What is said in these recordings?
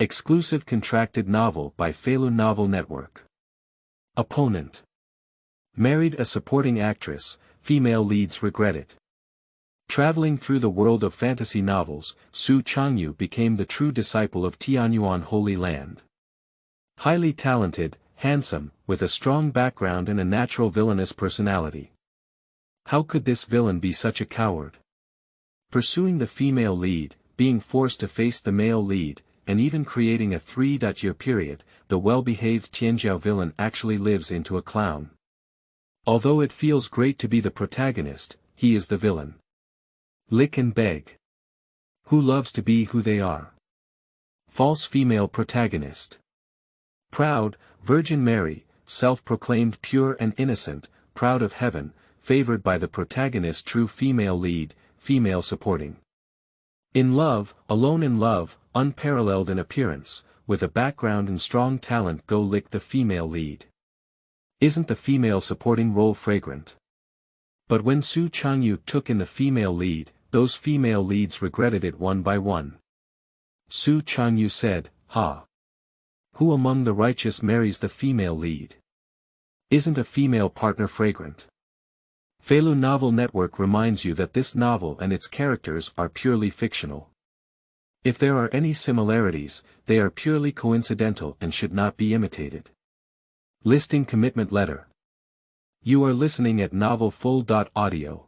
Exclusive contracted novel by Feilu Novel Network. Opponent. Married a supporting actress, female leads regret it. Traveling through the world of fantasy novels, Su Changyu became the true disciple of Tianyuan Holy Land. Highly talented, handsome, with a strong background and a natural villainous personality. How could this villain be such a coward? Pursuing the female lead, being forced to face the male lead, and even creating a 3-year period, the well-behaved Tianjiao villain actually lives into a clown. Although it feels great to be the protagonist, he is the villain. Lick and beg. Who loves to be who they are? False female protagonist. Proud, Virgin Mary, self-proclaimed pure and innocent, proud of heaven, favored by the protagonist true female lead, female supporting. In love, alone in love, unparalleled in appearance, with a background and strong talent go lick the female lead. Isn't the female supporting role fragrant? But when Su Changyu took in the female lead, those female leads regretted it one by one. Su Changyu said, "Ha! Who among the righteous marries the female lead? Isn't a female partner fragrant?" Feilu Novel Network reminds you that this novel and its characters are purely fictional. If there are any similarities, they are purely coincidental and should not be imitated. Listing commitment letter. You are listening at novelfull.audio.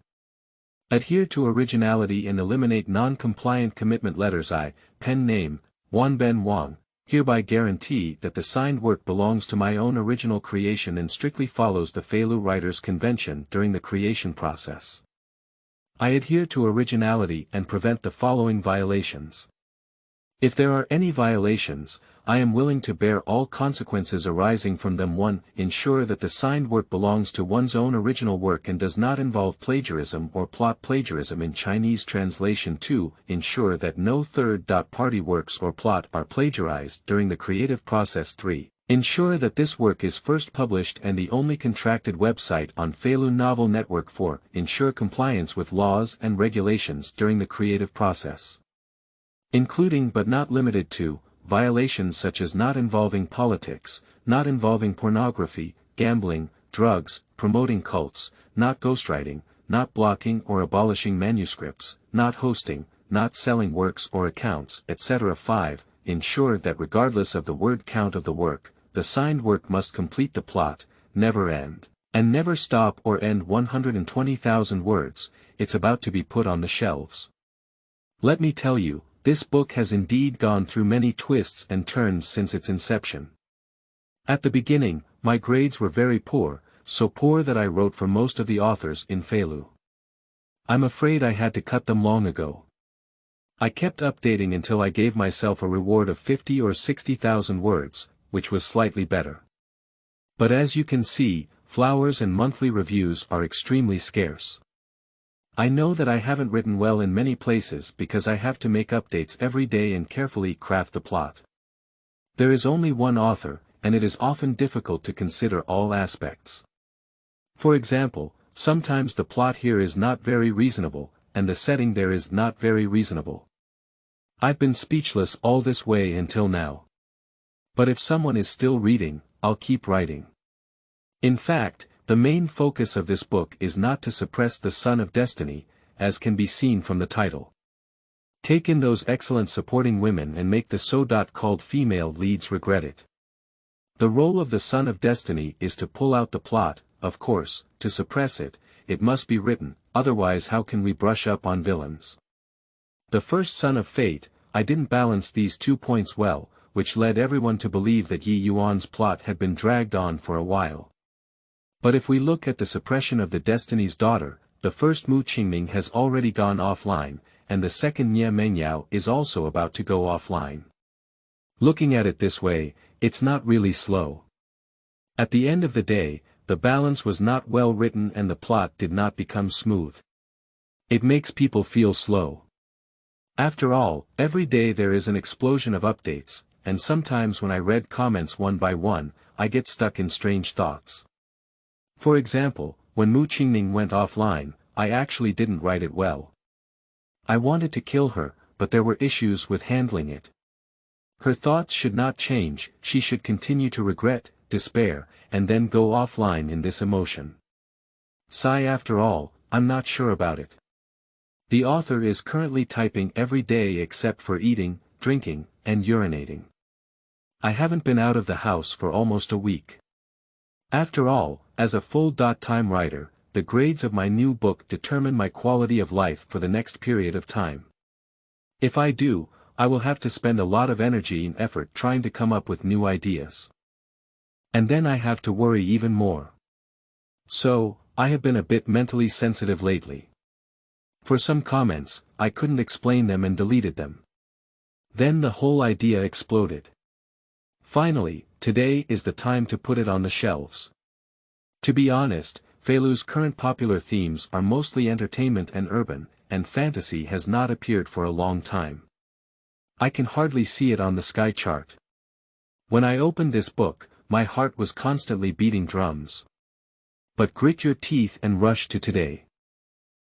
Adhere to originality and eliminate non-compliant commitment letters. Pen name, Wanben Wang, hereby guarantee that the signed work belongs to my own original creation and strictly follows the Feilu Writers' Convention during the creation process. I adhere to originality and prevent the following violations. If there are any violations, I am willing to bear all consequences arising from them. 1. Ensure that the signed work belongs to one's own original work and does not involve plagiarism or plot plagiarism in Chinese translation. 2. Ensure that no third-party works or plot are plagiarized during the creative process. 3. Ensure that this work is first published and the only contracted website on Feilu Novel Network. 4. Ensure compliance with laws and regulations during the creative process, including but not limited to violations such as not involving politics, not involving pornography, gambling, drugs, promoting cults, not ghostwriting, not blocking or abolishing manuscripts, not hosting, not selling works or accounts, etc. 5. Ensure that regardless of the word count of the work, the signed work must complete the plot, never end, and never stop or end 120,000 words, it's about to be put on the shelves. Let me tell you, this book has indeed gone through many twists and turns since its inception. At the beginning, my grades were very poor, so poor that I wrote for most of the authors in Feilu. I'm afraid I had to cut them long ago. I kept updating until I gave myself a reward of 50 or 60,000 words, which was slightly better. But as you can see, flowers and monthly reviews are extremely scarce. I know that I haven't written well in many places because I have to make updates every day and carefully craft the plot. There is only one author, and it is often difficult to consider all aspects. For example, sometimes the plot here is not very reasonable, and the setting there is not very reasonable. I've been speechless all this way until now. But if someone is still reading, I'll keep writing. In fact, the main focus of this book is not to suppress the Son of Destiny, as can be seen from the title. Take in those excellent supporting women and make the so-called female leads regret it. The role of the Son of Destiny is to pull out the plot, of course, to suppress it, it must be written, otherwise how can we brush up on villains? The first Son of Fate, I didn't balance these 2 points well, which led everyone to believe that Yi Yuan's plot had been dragged on for a while. But if we look at the suppression of the Destiny's Daughter, the first Mu Qingning has already gone offline, and the second Nye Mengyao is also about to go offline. Looking at it this way, it's not really slow. At the end of the day, the balance was not well written and the plot did not become smooth. It makes people feel slow. After all, every day there is an explosion of updates, and sometimes when I read comments one by one, I get stuck in strange thoughts. For example, when Mu Qingning went offline, I actually didn't write it well. I wanted to kill her, but there were issues with handling it. Her thoughts should not change, she should continue to regret, despair, and then go offline in this emotion. Sigh after all, I'm not sure about it. The author is currently typing every day except for eating, drinking, and urinating. I haven't been out of the house for almost a week. After all, as a full-time writer, the grades of my new book determine my quality of life for the next period of time. If I do, I will have to spend a lot of energy and effort trying to come up with new ideas. And then I have to worry even more. So, I have been a bit mentally sensitive lately. For some comments, I couldn't explain them and deleted them. Then the whole idea exploded. Finally, today is the time to put it on the shelves. To be honest, Feilu's current popular themes are mostly entertainment and urban, and fantasy has not appeared for a long time. I can hardly see it on the sky chart. When I opened this book, my heart was constantly beating drums. But grit your teeth and rush to today.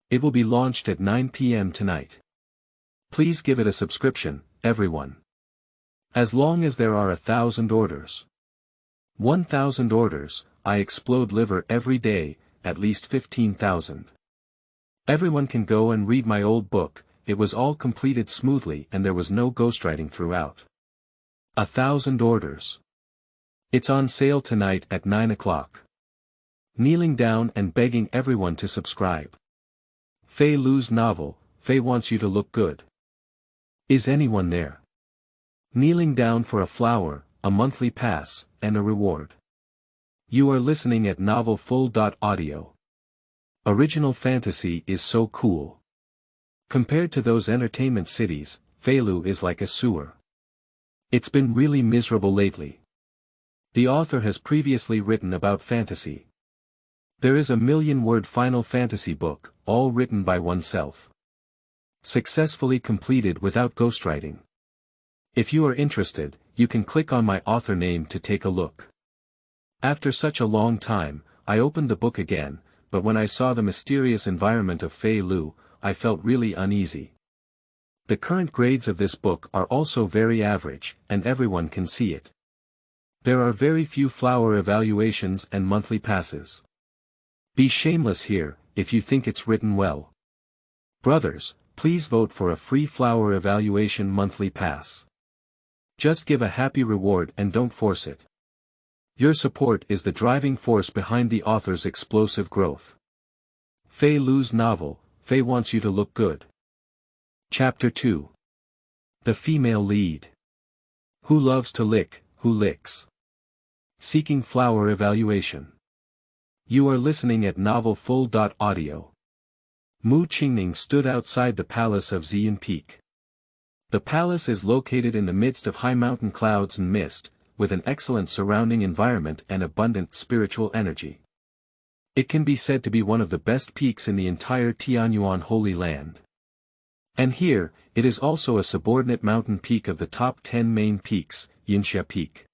It will be launched at 9 p.m. tonight. Please give it a subscription, everyone. As long as there are 1,000 orders. 1,000 orders, I explode liver every day, at least 15,000. Everyone can go and read my old book, it was all completed smoothly and there was no ghostwriting throughout. 1,000 orders. It's on sale tonight at 9 o'clock. Kneeling down and begging everyone to subscribe. Feilu's novel, Fei Wants You to Look Good. Is anyone there? Kneeling down for a flower, a monthly pass, and a reward. You are listening at novelfull.audio. Original fantasy is so cool. Compared to those entertainment cities, Feilu is like a sewer. It's been really miserable lately. The author has previously written about fantasy. There is a 1,000,000-word Final Fantasy book, all written by oneself. Successfully completed without ghostwriting. If you are interested, you can click on my author name to take a look. After such a long time, I opened the book again, but when I saw the mysterious environment of Feilu, I felt really uneasy. The current grades of this book are also very average, and everyone can see it. There are very few flower evaluations and monthly passes. Be shameless here, if you think it's written well. Brothers, please vote for a free flower evaluation monthly pass. Just give a happy reward and don't force it. Your support is the driving force behind the author's explosive growth. Feilu's novel, Fei Wants You to Look Good. Chapter 2. The female lead. Who loves to lick, who licks? Seeking flower evaluation. You are listening at novelfull.audio. Mu Qingning stood outside the palace of Xian Peak. The palace is located in the midst of high mountain clouds and mist, with an excellent surrounding environment and abundant spiritual energy. It can be said to be one of the best peaks in the entire Tianyuan Holy Land. And here, it is also a subordinate mountain peak of the top 10 main peaks, Yinxia Peak.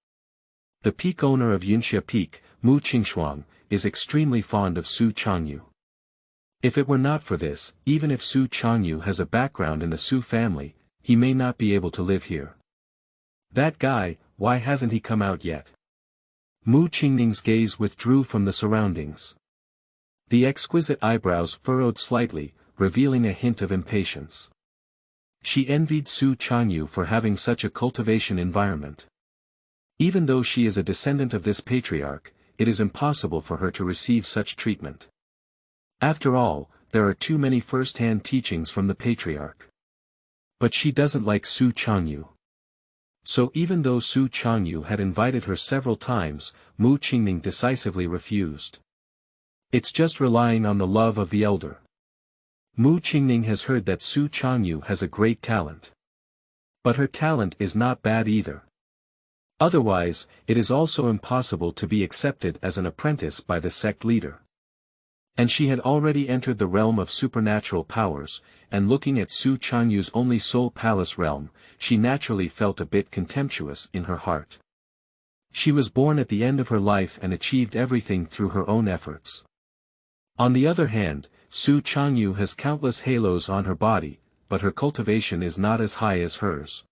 The peak owner of Yinxia Peak, Mu Qingshuang, is extremely fond of Su Changyu. If it were not for this, even if Su Changyu has a background in the Su family, he may not be able to live here. That guy, why hasn't he come out yet? Mu Qingning's gaze withdrew from the surroundings. The exquisite eyebrows furrowed slightly, revealing a hint of impatience. She envied Su Changyu for having such a cultivation environment. Even though she is a descendant of this patriarch, it is impossible for her to receive such treatment. After all, there are too many first-hand teachings from the patriarch. But she doesn't like Su Changyu. So even though Su Changyu had invited her several times, Mu Qingning decisively refused. It's just relying on the love of the elder. Mu Qingning has heard that Su Changyu has a great talent. But her talent is not bad either. Otherwise, it is also impossible to be accepted as an apprentice by the sect leader. And she had already entered the realm of supernatural powers, and looking at Su Changyu's only soul palace realm, she naturally felt a bit contemptuous in her heart. She was born at the end of her life and achieved everything through her own efforts. On the other hand, Su Changyu has countless halos on her body, but her cultivation is not as high as hers.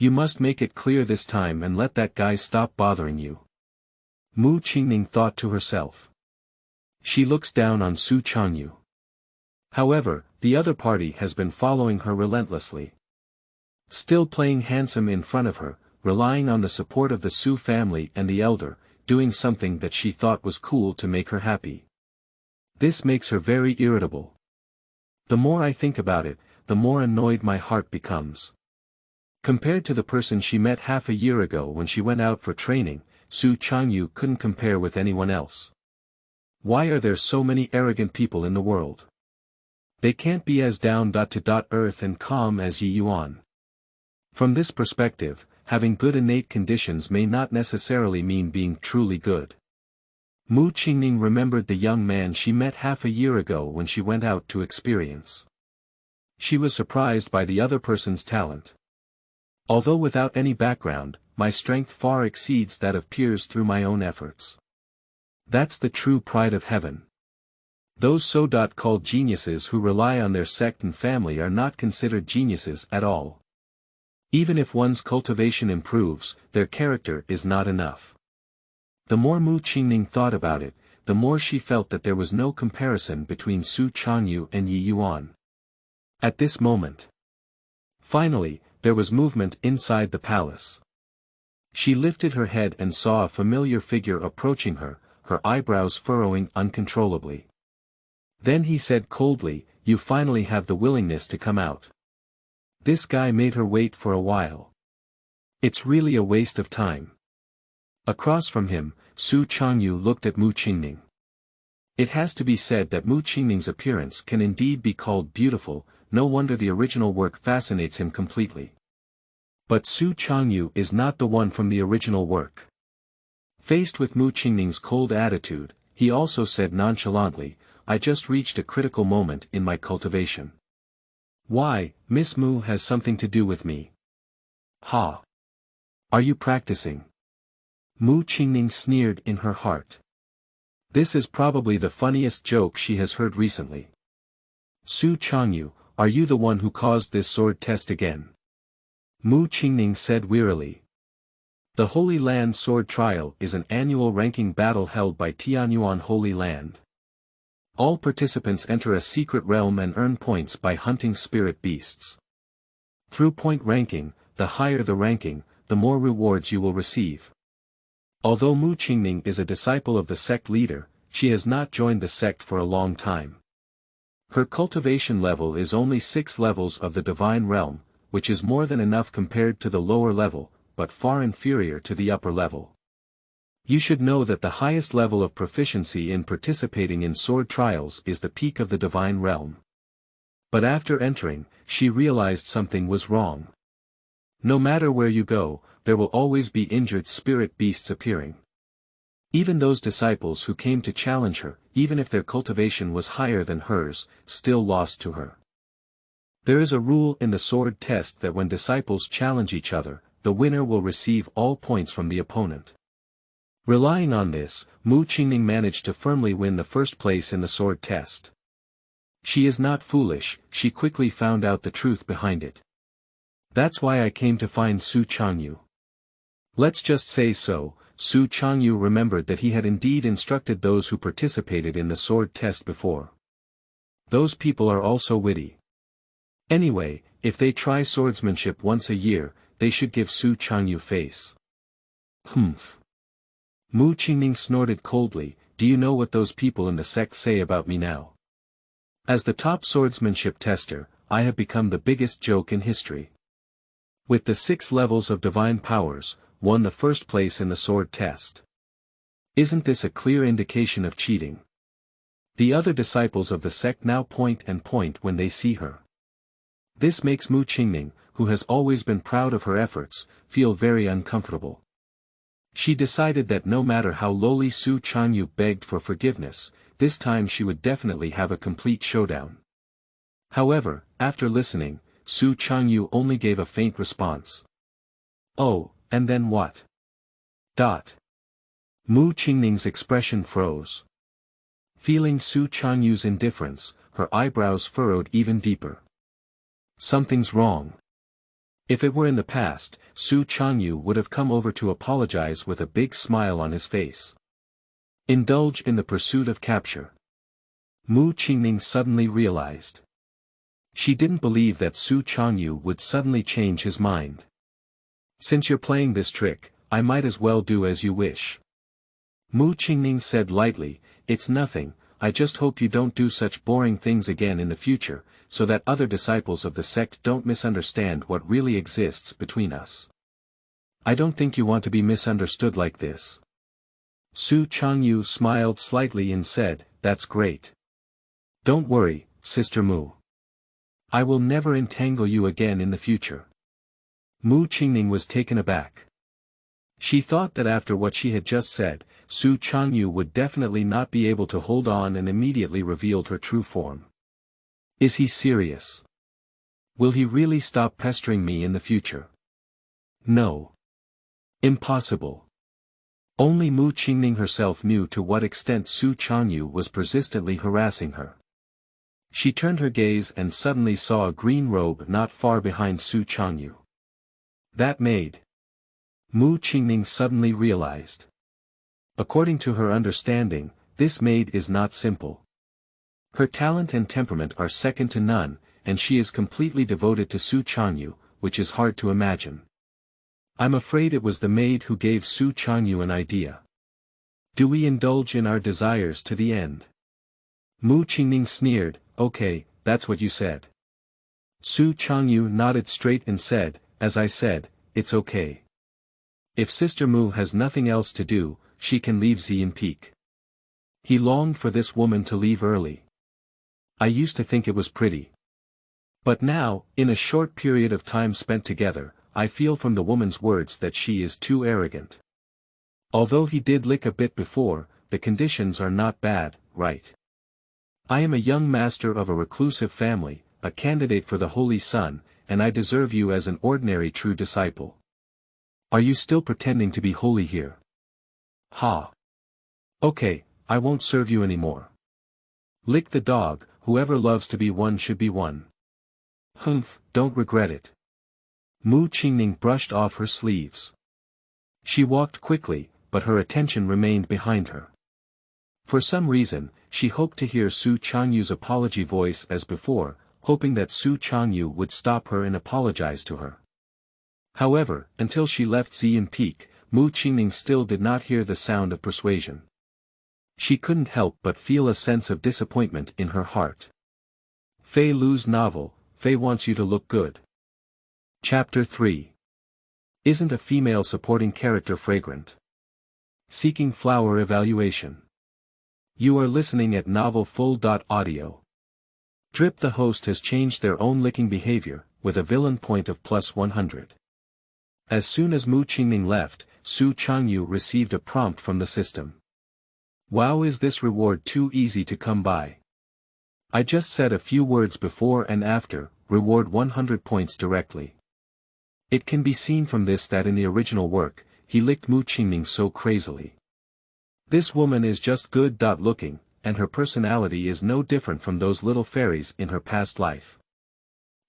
You must make it clear this time and let that guy stop bothering you. Mu Qingning thought to herself. She looks down on Su Changyu. However, the other party has been following her relentlessly. Still playing handsome in front of her, relying on the support of the Su family and the elder, doing something that she thought was cool to make her happy. This makes her very irritable. The more I think about it, the more annoyed my heart becomes. Compared to the person she met half a year ago when she went out for training, Su Changyu couldn't compare with anyone else. Why are there so many arrogant people in the world? They can't be as down-to-earth and calm as Yi Yuan. From this perspective, having good innate conditions may not necessarily mean being truly good. Mu Qingning remembered the young man she met half a year ago when she went out to experience. She was surprised by the other person's talent. Although without any background, my strength far exceeds that of peers through my own efforts. That's the true pride of heaven. Those so-called geniuses who rely on their sect and family are not considered geniuses at all. Even if one's cultivation improves, their character is not enough. The more Mu Qingning thought about it, the more she felt that there was no comparison between Su Changyu and Yi Yuan. At this moment. Finally, there was movement inside the palace. She lifted her head and saw a familiar figure approaching her, her eyebrows furrowing uncontrollably. Then he said coldly, "You finally have the willingness to come out." This guy made her wait for a while. It's really a waste of time. Across from him, Su Changyu looked at Mu Qingning. It has to be said that Mu Qingning's appearance can indeed be called beautiful, no wonder the original work fascinates him completely. But Su Changyu is not the one from the original work. Faced with Mu Qingning's cold attitude, he also said nonchalantly, "I just reached a critical moment in my cultivation." "Why, Miss Mu has something to do with me." "Ha! Are you practicing?" Mu Qingning sneered in her heart. This is probably the funniest joke she has heard recently. "Su Changyu, are you the one who caused this sword test again?" Mu Qingning said wearily. The Holy Land Sword Trial is an annual ranking battle held by Tianyuan Holy Land. All participants enter a secret realm and earn points by hunting spirit beasts. Through point ranking, the higher the ranking, the more rewards you will receive. Although Mu Qingning is a disciple of the sect leader, she has not joined the sect for a long time. Her cultivation level is only 6 levels of the divine realm, which is more than enough compared to the lower level, but far inferior to the upper level. You should know that the highest level of proficiency in participating in sword trials is the peak of the divine realm. But after entering, she realized something was wrong. No matter where you go, there will always be injured spirit beasts appearing. Even those disciples who came to challenge her, even if their cultivation was higher than hers, still lost to her. There is a rule in the sword test that when disciples challenge each other, the winner will receive all points from the opponent. Relying on this, Mu Qingning managed to firmly win the first place in the sword test. She is not foolish, she quickly found out the truth behind it. That's why I came to find Su Changyu. Let's just say so, Su Changyu remembered that he had indeed instructed those who participated in the sword test before. Those people are also witty. Anyway, if they try swordsmanship once a year, they should give Su Changyu face. Humph. Mu Qingning snorted coldly, "Do you know what those people in the sect say about me now? As the top swordsmanship tester, I have become the biggest joke in history. With the 6 levels of divine powers, won the first place in the sword test. Isn't this a clear indication of cheating? The other disciples of the sect now point when they see her. This makes Mu Qingning, who has always been proud of her efforts, feel very uncomfortable. She decided that no matter how lowly Su Changyu begged for forgiveness, this time she would definitely have a complete showdown. However, after listening, Su Changyu only gave a faint response. "Oh, and then what?" Mu Qingning's expression froze. Feeling Su Changyu's indifference, her eyebrows furrowed even deeper. Something's wrong. If it were in the past, Su Changyu would have come over to apologize with a big smile on his face. Indulge in the pursuit of capture. Mu Qingning suddenly realized. She didn't believe that Su Changyu would suddenly change his mind. Since you're playing this trick, I might as well do as you wish. Mu Qingning said lightly, it's nothing, I just hope you don't do such boring things again in the future, so that other disciples of the sect don't misunderstand what really exists between us. I don't think you want to be misunderstood like this. Su Changyu smiled slightly and said, that's great. Don't worry, Sister Mu. I will never entangle you again in the future. Mu Qingning was taken aback. She thought that after what she had just said, Su Changyu would definitely not be able to hold on, and immediately revealed her true form. Is he serious? Will he really stop pestering me in the future? No. Impossible. Only Mu Qingning herself knew to what extent Su Changyu was persistently harassing her. She turned her gaze and suddenly saw a green robe not far behind Su Changyu. That maid. Mu Qingning suddenly realized. According to her understanding, this maid is not simple. Her talent and temperament are second to none, and she is completely devoted to Su Changyu, which is hard to imagine. I'm afraid it was the maid who gave Su Changyu an idea. Do we indulge in our desires to the end? Mu Qingning sneered, okay, that's what you said. Su Changyu nodded straight and said, as I said, it's okay. If Sister Mu has nothing else to do, she can leave Xian Peak. He longed for this woman to leave early. I used to think it was pretty. But now, in a short period of time spent together, I feel from the woman's words that she is too arrogant. Although he did lick a bit before, the conditions are not bad, right? I am a young master of a reclusive family, a candidate for the Holy Sun, and I deserve you as an ordinary true disciple. Are you still pretending to be holy here? Ha! Okay, I won't serve you anymore. Lick the dog, whoever loves to be one should be one. Humph, don't regret it. Mu Qingning brushed off her sleeves. She walked quickly, but her attention remained behind her. For some reason, she hoped to hear Su Changyu's apology voice as before, hoping that Su Changyu would stop her and apologize to her. However, until she left Xian Peak, Mu Qingning still did not hear the sound of persuasion. She couldn't help but feel a sense of disappointment in her heart. Feilu's novel, Fei Wants You to Look Good. Chapter 3. Isn't a female supporting character fragrant? Seeking flower evaluation. You are listening at novelfull.audio. Drip the host has changed their own licking behavior, with a villain point of +100. As soon as Mu Qingning left, Su Changyu received a prompt from the system. Wow, is this reward too easy to come by? I just said a few words before and after, reward 100 points directly. It can be seen from this that in the original work, he licked Mu Qingning so crazily. This woman is just good looking, and her personality is no different from those little fairies in her past life.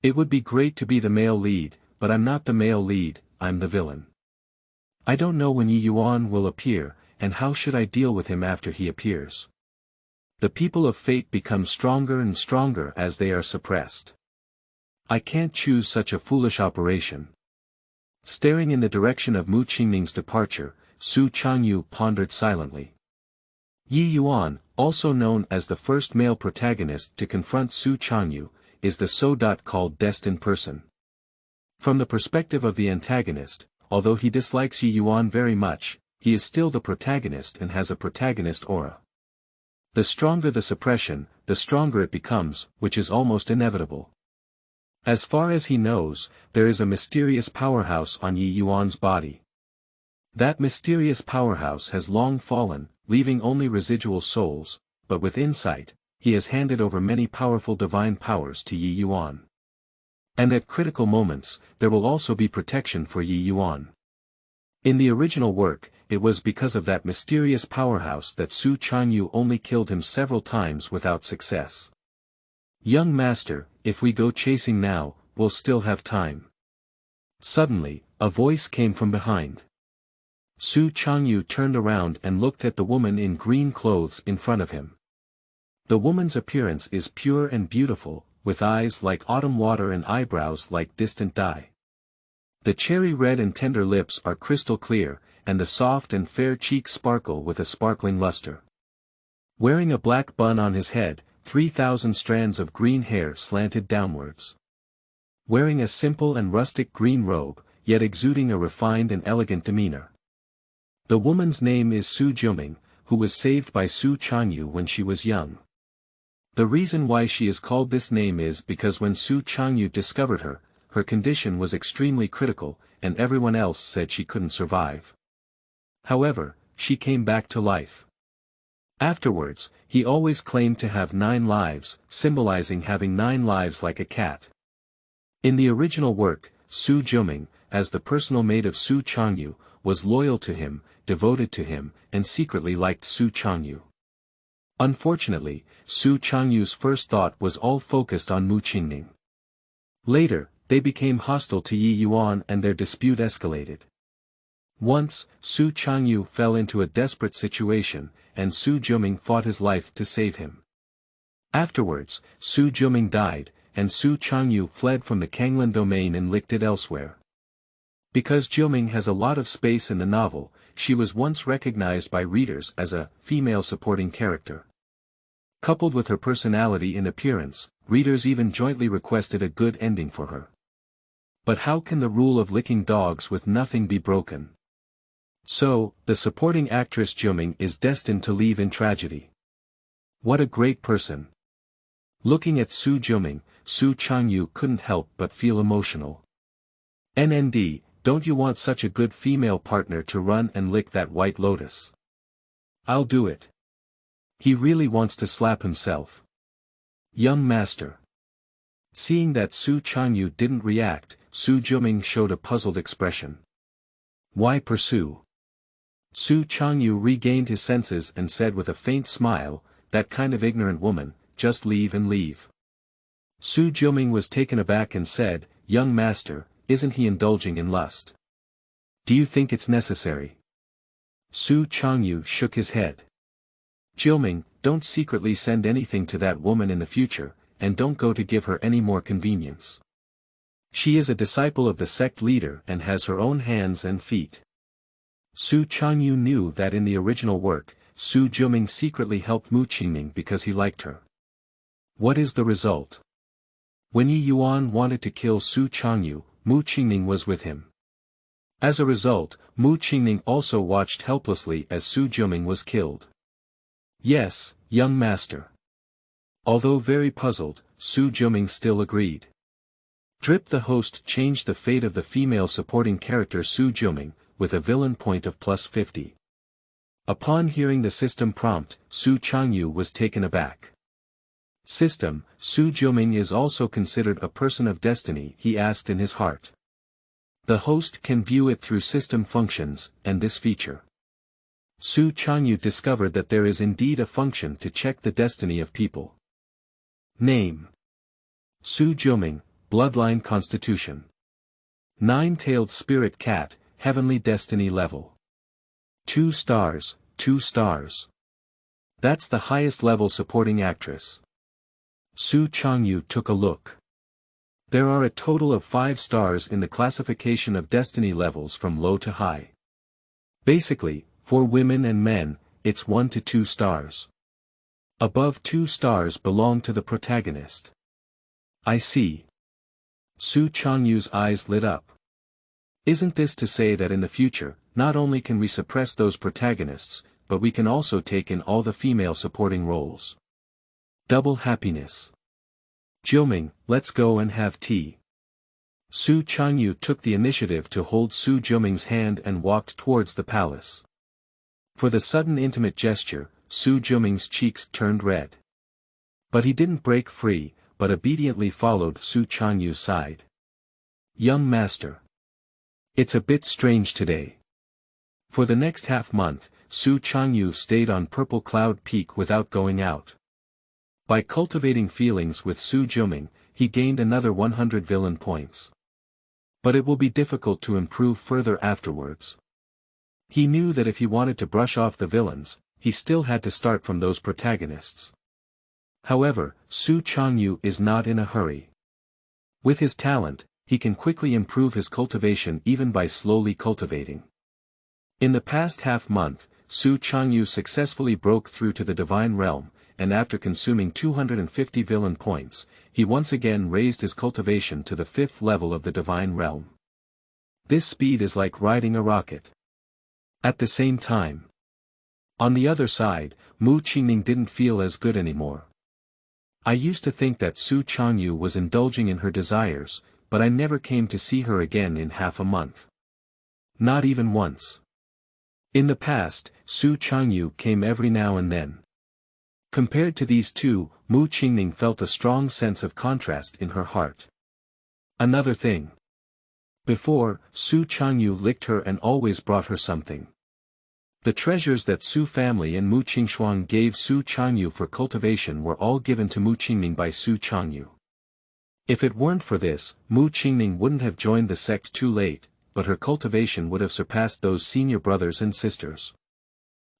It would be great to be the male lead, but I'm not the male lead, I'm the villain. I don't know when Yi Yuan will appear, and how should I deal with him after he appears? The people of fate become stronger and stronger as they are suppressed. I can't choose such a foolish operation. Staring in the direction of Mu Qingning's departure, Su Changyu pondered silently. Yi Yuan, also known as the first male protagonist to confront Su Changyu, is the so-called destined person. From the perspective of the antagonist, although he dislikes Yi Yuan very much, he is still the protagonist and has a protagonist aura. The stronger the suppression, the stronger it becomes, which is almost inevitable. As far as he knows, there is a mysterious powerhouse on Yi Yuan's body. That mysterious powerhouse has long fallen, leaving only residual souls, but with insight, he has handed over many powerful divine powers to Yi Yuan. And at critical moments, there will also be protection for Yi Yuan. In the original work, it was because of that mysterious powerhouse that Su Changyu only killed him several times without success. Young master, if we go chasing now, we'll still have time. Suddenly, a voice came from behind. Su Changyu turned around and looked at the woman in green clothes in front of him. The woman's appearance is pure and beautiful, with eyes like autumn water and eyebrows like distant dye. The cherry red and tender lips are crystal clear, and the soft and fair cheeks sparkle with a sparkling luster. Wearing a black bun on his head, 3,000 strands of green hair slanted downwards. Wearing a simple and rustic green robe, yet exuding a refined and elegant demeanor. The woman's name is Su Juming, who was saved by Su Changyu when she was young. The reason why she is called this name is because when Su Changyu discovered her, her condition was extremely critical, and everyone else said she couldn't survive. However, she came back to life. Afterwards, he always claimed to have 9 lives, symbolizing having 9 lives like a cat. In the original work, Su Juming, as the personal maid of Su Changyu, was loyal to him, devoted to him, and secretly liked Su Changyu. Unfortunately, Su Changyu's first thought was all focused on Qingning. Later, they became hostile to Yi Yuan and their dispute escalated. Once, Su Changyu fell into a desperate situation, and Su Juming fought his life to save him. Afterwards, Su Juming died, and Su Changyu fled from the Qingning domain and licked it elsewhere. Because Juming has a lot of space in the novel, she was once recognized by readers as a female supporting character. Coupled with her personality and appearance, readers even jointly requested a good ending for her. But how can the rule of licking dogs with nothing be broken? So, the supporting actress Juming is destined to leave in tragedy. What a great person. Looking at Su Juming, Su Changyu couldn't help but feel emotional. NND, don't you want such a good female partner to run and lick that white lotus? I'll do it. He really wants to slap himself. Young master. Seeing that Su Changyu didn't react, Su Juming showed a puzzled expression. Why pursue? Su Changyu regained his senses and said with a faint smile, that kind of ignorant woman, just leave and leave. Su Juming was taken aback and said, young master, isn't he indulging in lust? Do you think it's necessary? Su Changyu shook his head. Juming, don't secretly send anything to that woman in the future, and don't go to give her any more convenience. She is a disciple of the sect leader and has her own hands and feet. Su Changyu knew that in the original work, Su Juming secretly helped Qingning because he liked her. What is the result? When Yi Yuan wanted to kill Su Changyu, Qingning was with him. As a result, Qingning also watched helplessly as Su Juming was killed. Yes, young master. Although very puzzled, Su Juming still agreed. Drip the host changed the fate of the female supporting character Su Juming, with a villain point of +50. Upon hearing the system prompt, Su Changyu was taken aback. System, Su Juming is also considered a person of destiny, he asked in his heart. The host can view it through system functions, and this feature. Su Changyu discovered that there is indeed a function to check the destiny of people. Name. Su Juming, Bloodline Constitution. 9-tailed spirit cat, heavenly destiny level. 2 stars, 2 stars. That's the highest level supporting actress. Su Changyu took a look. There are a total of 5 stars in the classification of destiny levels from low to high. Basically, for women and men, it's 1 to 2 stars. Above 2 stars belong to the protagonist. I see. Su Changyu's eyes lit up. Isn't this to say that in the future, not only can we suppress those protagonists, but we can also take in all the female supporting roles? Double happiness. Juming, let's go and have tea. Su Changyu took the initiative to hold Su Juming's hand and walked towards the palace. For the sudden intimate gesture, Su Juming's cheeks turned red. But he didn't break free, but obediently followed Su Changyu's side. Young master. It's a bit strange today. For the next half-month, Su Changyu stayed on Purple Cloud Peak without going out. By cultivating feelings with Su Juming, he gained another 100 villain points. But it will be difficult to improve further afterwards. He knew that if he wanted to brush off the villains, he still had to start from those protagonists. However, Su Changyu is not in a hurry. With his talent, he can quickly improve his cultivation even by slowly cultivating. In the past half-month, Su Changyu successfully broke through to the divine realm, and after consuming 250 villain points, he once again raised his cultivation to the 5th level of the divine realm. This speed is like riding a rocket. At the same time. On the other side, Qingning didn't feel as good anymore. I used to think that Su Changyu was indulging in her desires, but I never came to see her again in half a month. Not even once. In the past, Su Changyu came every now and then. Compared to these two, Qingning felt a strong sense of contrast in her heart. Another thing. Before, Su Changyu licked her and always brought her something. The treasures that Su family and Qingxuang gave Su Changyu for cultivation were all given to Qingning by Su Changyu. If it weren't for this, Qingning wouldn't have joined the sect too late, but her cultivation would have surpassed those senior brothers and sisters.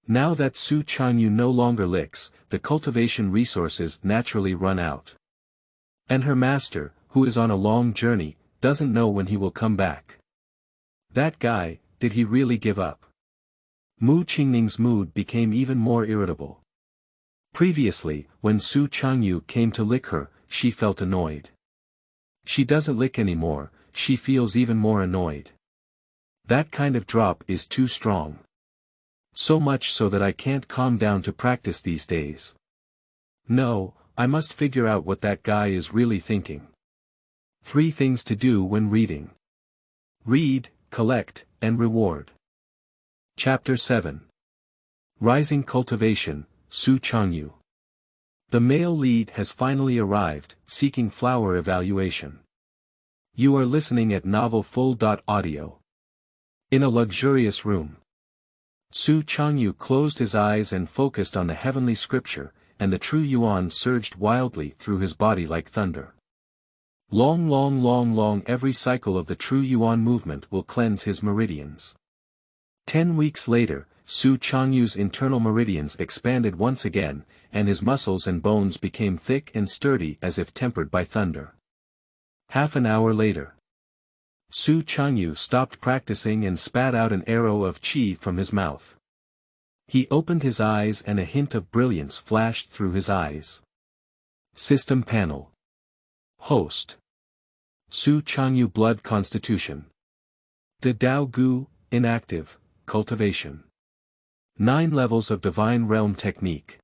Now that Su Changyu no longer licks, the cultivation resources naturally run out. And her master, who is on a long journey, doesn't know when he will come back. That guy, did he really give up? Qingning's mood became even more irritable. Previously, when Su Changyu came to lick her, she felt annoyed. She doesn't lick anymore, she feels even more annoyed. That kind of drop is too strong. So much so that I can't calm down to practice these days. No, I must figure out what that guy is really thinking. 3 things to do when reading. Read, collect, and reward. Chapter 7. Rising Cultivation, Su Changyu. The male lead has finally arrived, seeking flower evaluation. You are listening at novelfull.audio. In a luxurious room. Su Changyu closed his eyes and focused on the heavenly scripture, and the true yuan surged wildly through his body like thunder. Long, every cycle of the true yuan movement will cleanse his meridians. 10 weeks later, Su Changyu's internal meridians expanded once again, and his muscles and bones became thick and sturdy as if tempered by thunder. Half an hour later. Su Changyu stopped practicing and spat out an arrow of qi from his mouth. He opened his eyes and a hint of brilliance flashed through his eyes. System Panel. Host. Su Changyu Blood Constitution. De Dao Gu, Inactive, Cultivation. 9 levels of Divine Realm Technique.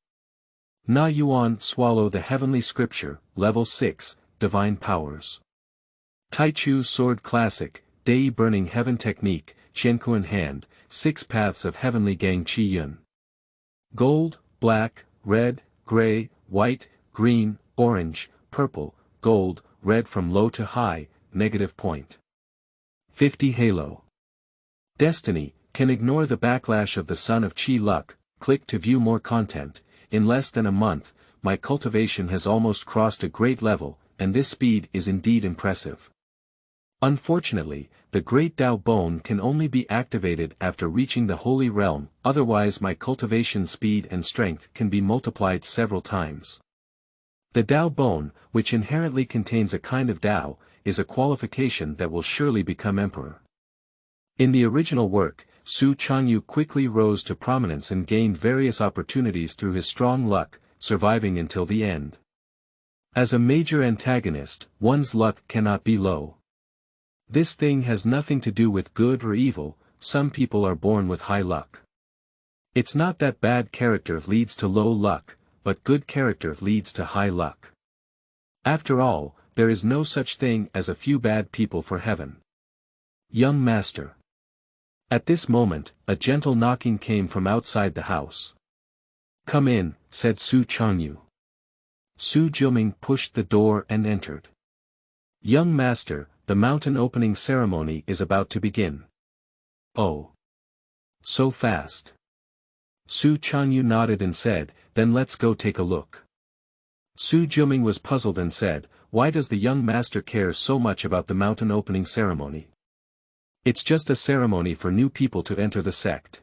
Na Yuan Swallow the Heavenly Scripture, Level 6, Divine Powers. Taichu Sword Classic, Dei Burning Heaven Technique, Qiankuan Hand, 6 Paths of Heavenly Gang Qi Yun. Gold, black, red, gray, white, green, orange, purple, gold, red from low to high, negative point. 50 Halo. Destiny, can ignore the backlash of the Son of Qi Luck. Click to view more content. In less than a month, my cultivation has almost crossed a great level, and this speed is indeed impressive. Unfortunately, the Great Dao Bone can only be activated after reaching the Holy Realm, otherwise my cultivation speed and strength can be multiplied several times. The Dao Bone, which inherently contains a kind of Dao, is a qualification that will surely become emperor. In the original work, Su Changyu quickly rose to prominence and gained various opportunities through his strong luck, surviving until the end. As a major antagonist, one's luck cannot be low. This thing has nothing to do with good or evil, some people are born with high luck. It's not that bad character leads to low luck, but good character leads to high luck. After all, there is no such thing as a few bad people for heaven. Young Master. At this moment, a gentle knocking came from outside the house. Come in, said Su Changyu. Su Jilming pushed the door and entered. Young Master, the mountain opening ceremony is about to begin. Oh. So fast. Su Changyu nodded and said, then let's go take a look. Su Jilming was puzzled and said, why does the young master care so much about the mountain opening ceremony? It's just a ceremony for new people to enter the sect.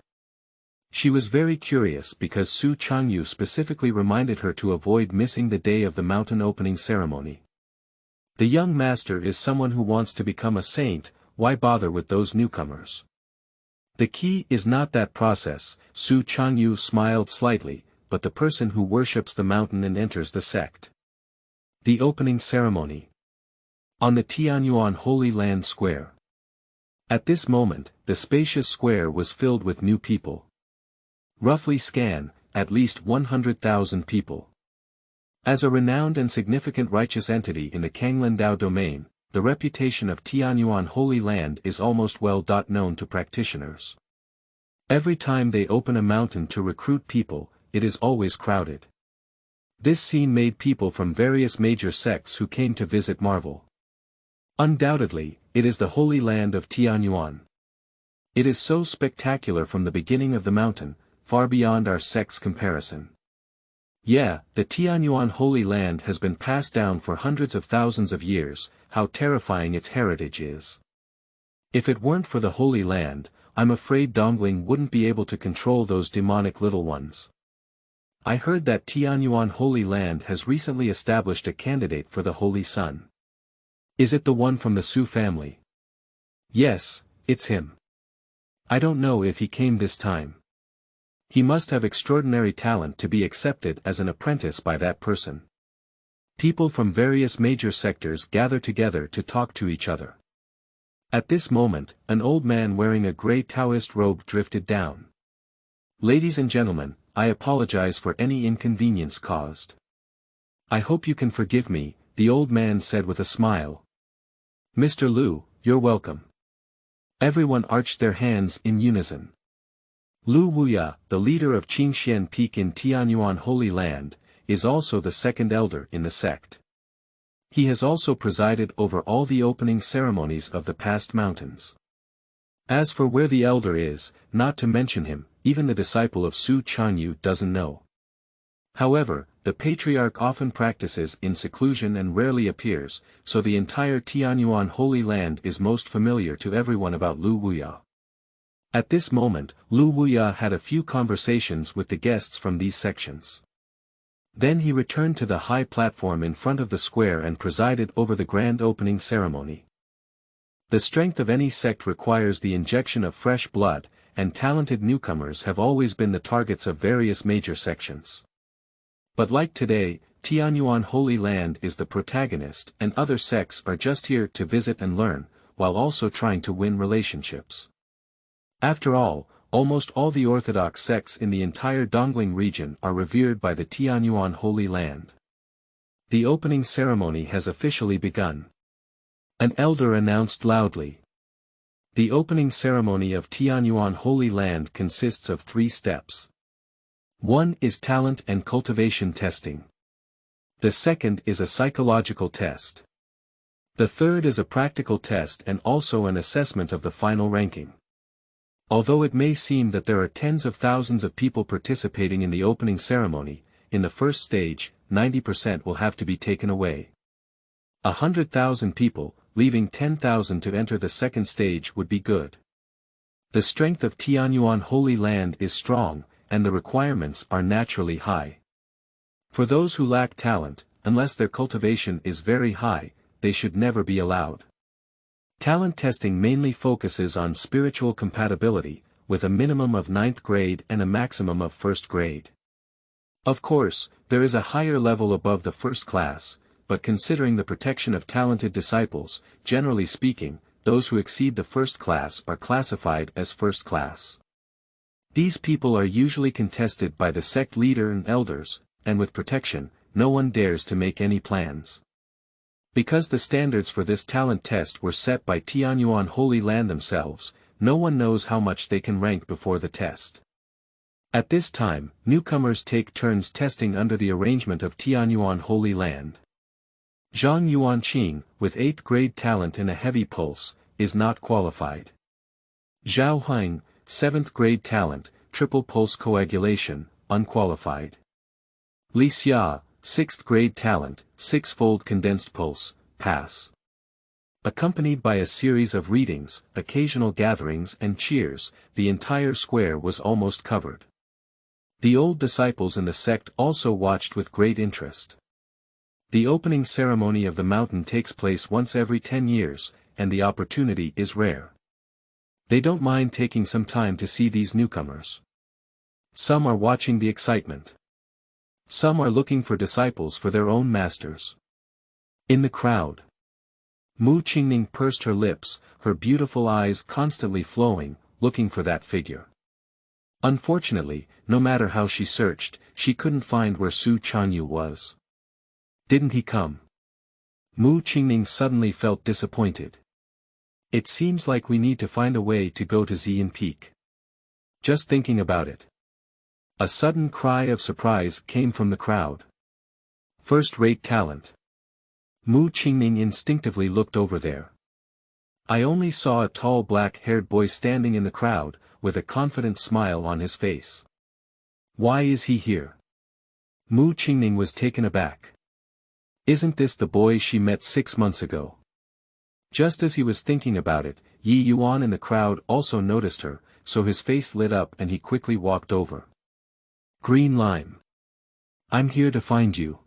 She was very curious because Su Changyu specifically reminded her to avoid missing the day of the mountain opening ceremony. The young master is someone who wants to become a saint, why bother with those newcomers? The key is not that process, Su Changyu smiled slightly, but the person who worships the mountain and enters the sect. The opening ceremony. On the Tianyuan Holy Land Square. At this moment, the spacious square was filled with new people. Roughly at least 100,000 people. As a renowned and significant righteous entity in the Qingning domain, the reputation of Tianyuan Holy Land is almost well known to practitioners. Every time they open a mountain to recruit people, it is always crowded. This scene made people from various major sects who came to visit marvel. Undoubtedly, it is the Holy Land of Tianyuan. It is so spectacular from the beginning of the mountain, far beyond our sect's comparison. Yeah, the Tianyuan Holy Land has been passed down for hundreds of thousands of years, how terrifying its heritage is. If it weren't for the Holy Land, I'm afraid Dongling wouldn't be able to control those demonic little ones. I heard that Tianyuan Holy Land has recently established a candidate for the Holy Sun. Is it the one from the Su family? Yes, it's him. I don't know if he came this time. He must have extraordinary talent to be accepted as an apprentice by that person. People from various major sectors gather together to talk to each other. At this moment, an old man wearing a grey Taoist robe drifted down. Ladies and gentlemen, I apologize for any inconvenience caused. I hope you can forgive me, the old man said with a smile. Mr. Lu, you're welcome. Everyone arched their hands in unison. Lu Wuya, the leader of Qingxian Peak in Tianyuan Holy Land, is also the second elder in the sect. He has also presided over all the opening ceremonies of the past mountains. As for where the elder is, not to mention him, even the disciple of Su Changyu doesn't know. However, the patriarch often practices in seclusion and rarely appears, so the entire Tianyuan Holy Land is most familiar to everyone about Lu Wuya. At this moment, Lu Wuya had a few conversations with the guests from these sections. Then he returned to the high platform in front of the square and presided over the grand opening ceremony. The strength of any sect requires the injection of fresh blood, and talented newcomers have always been the targets of various major sections. But like today, Tianyuan Holy Land is the protagonist and other sects are just here to visit and learn, while also trying to win relationships. After all, almost all the orthodox sects in the entire Dongling region are revered by the Tianyuan Holy Land. The opening ceremony has officially begun. An elder announced loudly. The opening ceremony of Tianyuan Holy Land consists of 3 steps. 1 is talent and cultivation testing. The second is a psychological test. The third is a practical test and also an assessment of the final ranking. Although it may seem that there are tens of thousands of people participating in the opening ceremony, in the first stage, 90% will have to be taken away. 100,000 people, leaving 10,000 to enter the second stage would be good. The strength of Tianyuan Holy Land is strong, and the requirements are naturally high. For those who lack talent, unless their cultivation is very high, they should never be allowed. Talent testing mainly focuses on spiritual compatibility, with a minimum of 9th grade and a maximum of 1st grade. Of course, there is a higher level above the first class, but considering the protection of talented disciples, generally speaking, those who exceed the first class are classified as first class. These people are usually contested by the sect leader and elders, and with protection, no one dares to make any plans. Because the standards for this talent test were set by Tianyuan Holy Land themselves, no one knows how much they can rank before the test. At this time, newcomers take turns testing under the arrangement of Tianyuan Holy Land. Zhang Yuanqing, with 8th grade talent and a heavy pulse, is not qualified. Zhao Huang, 7th grade talent, triple pulse coagulation, unqualified. Li Xia, 6th grade talent, 6-fold condensed pulse, pass. Accompanied by a series of readings, occasional gatherings and cheers, the entire square was almost covered. The old disciples in the sect also watched with great interest. The opening ceremony of the mountain takes place once every 10 years, and the opportunity is rare. They don't mind taking some time to see these newcomers. Some are watching the excitement. Some are looking for disciples for their own masters. In the crowd, Mu Qingning pursed her lips, her beautiful eyes constantly flowing, looking for that figure. Unfortunately, no matter how she searched, she couldn't find where Su Changyu was. Didn't he come? Mu Qingning suddenly felt disappointed. It seems like we need to find a way to go to Xian Peak. Just thinking about it. A sudden cry of surprise came from the crowd. First-rate talent. Mu Qingning instinctively looked over there. I only saw a tall black-haired boy standing in the crowd, with a confident smile on his face. Why is he here? Mu Qingning was taken aback. Isn't this the boy she met 6 months ago? Just as he was thinking about it, Yi Yuan in the crowd also noticed her, so his face lit up and he quickly walked over. Green Lime. I'm here to find you.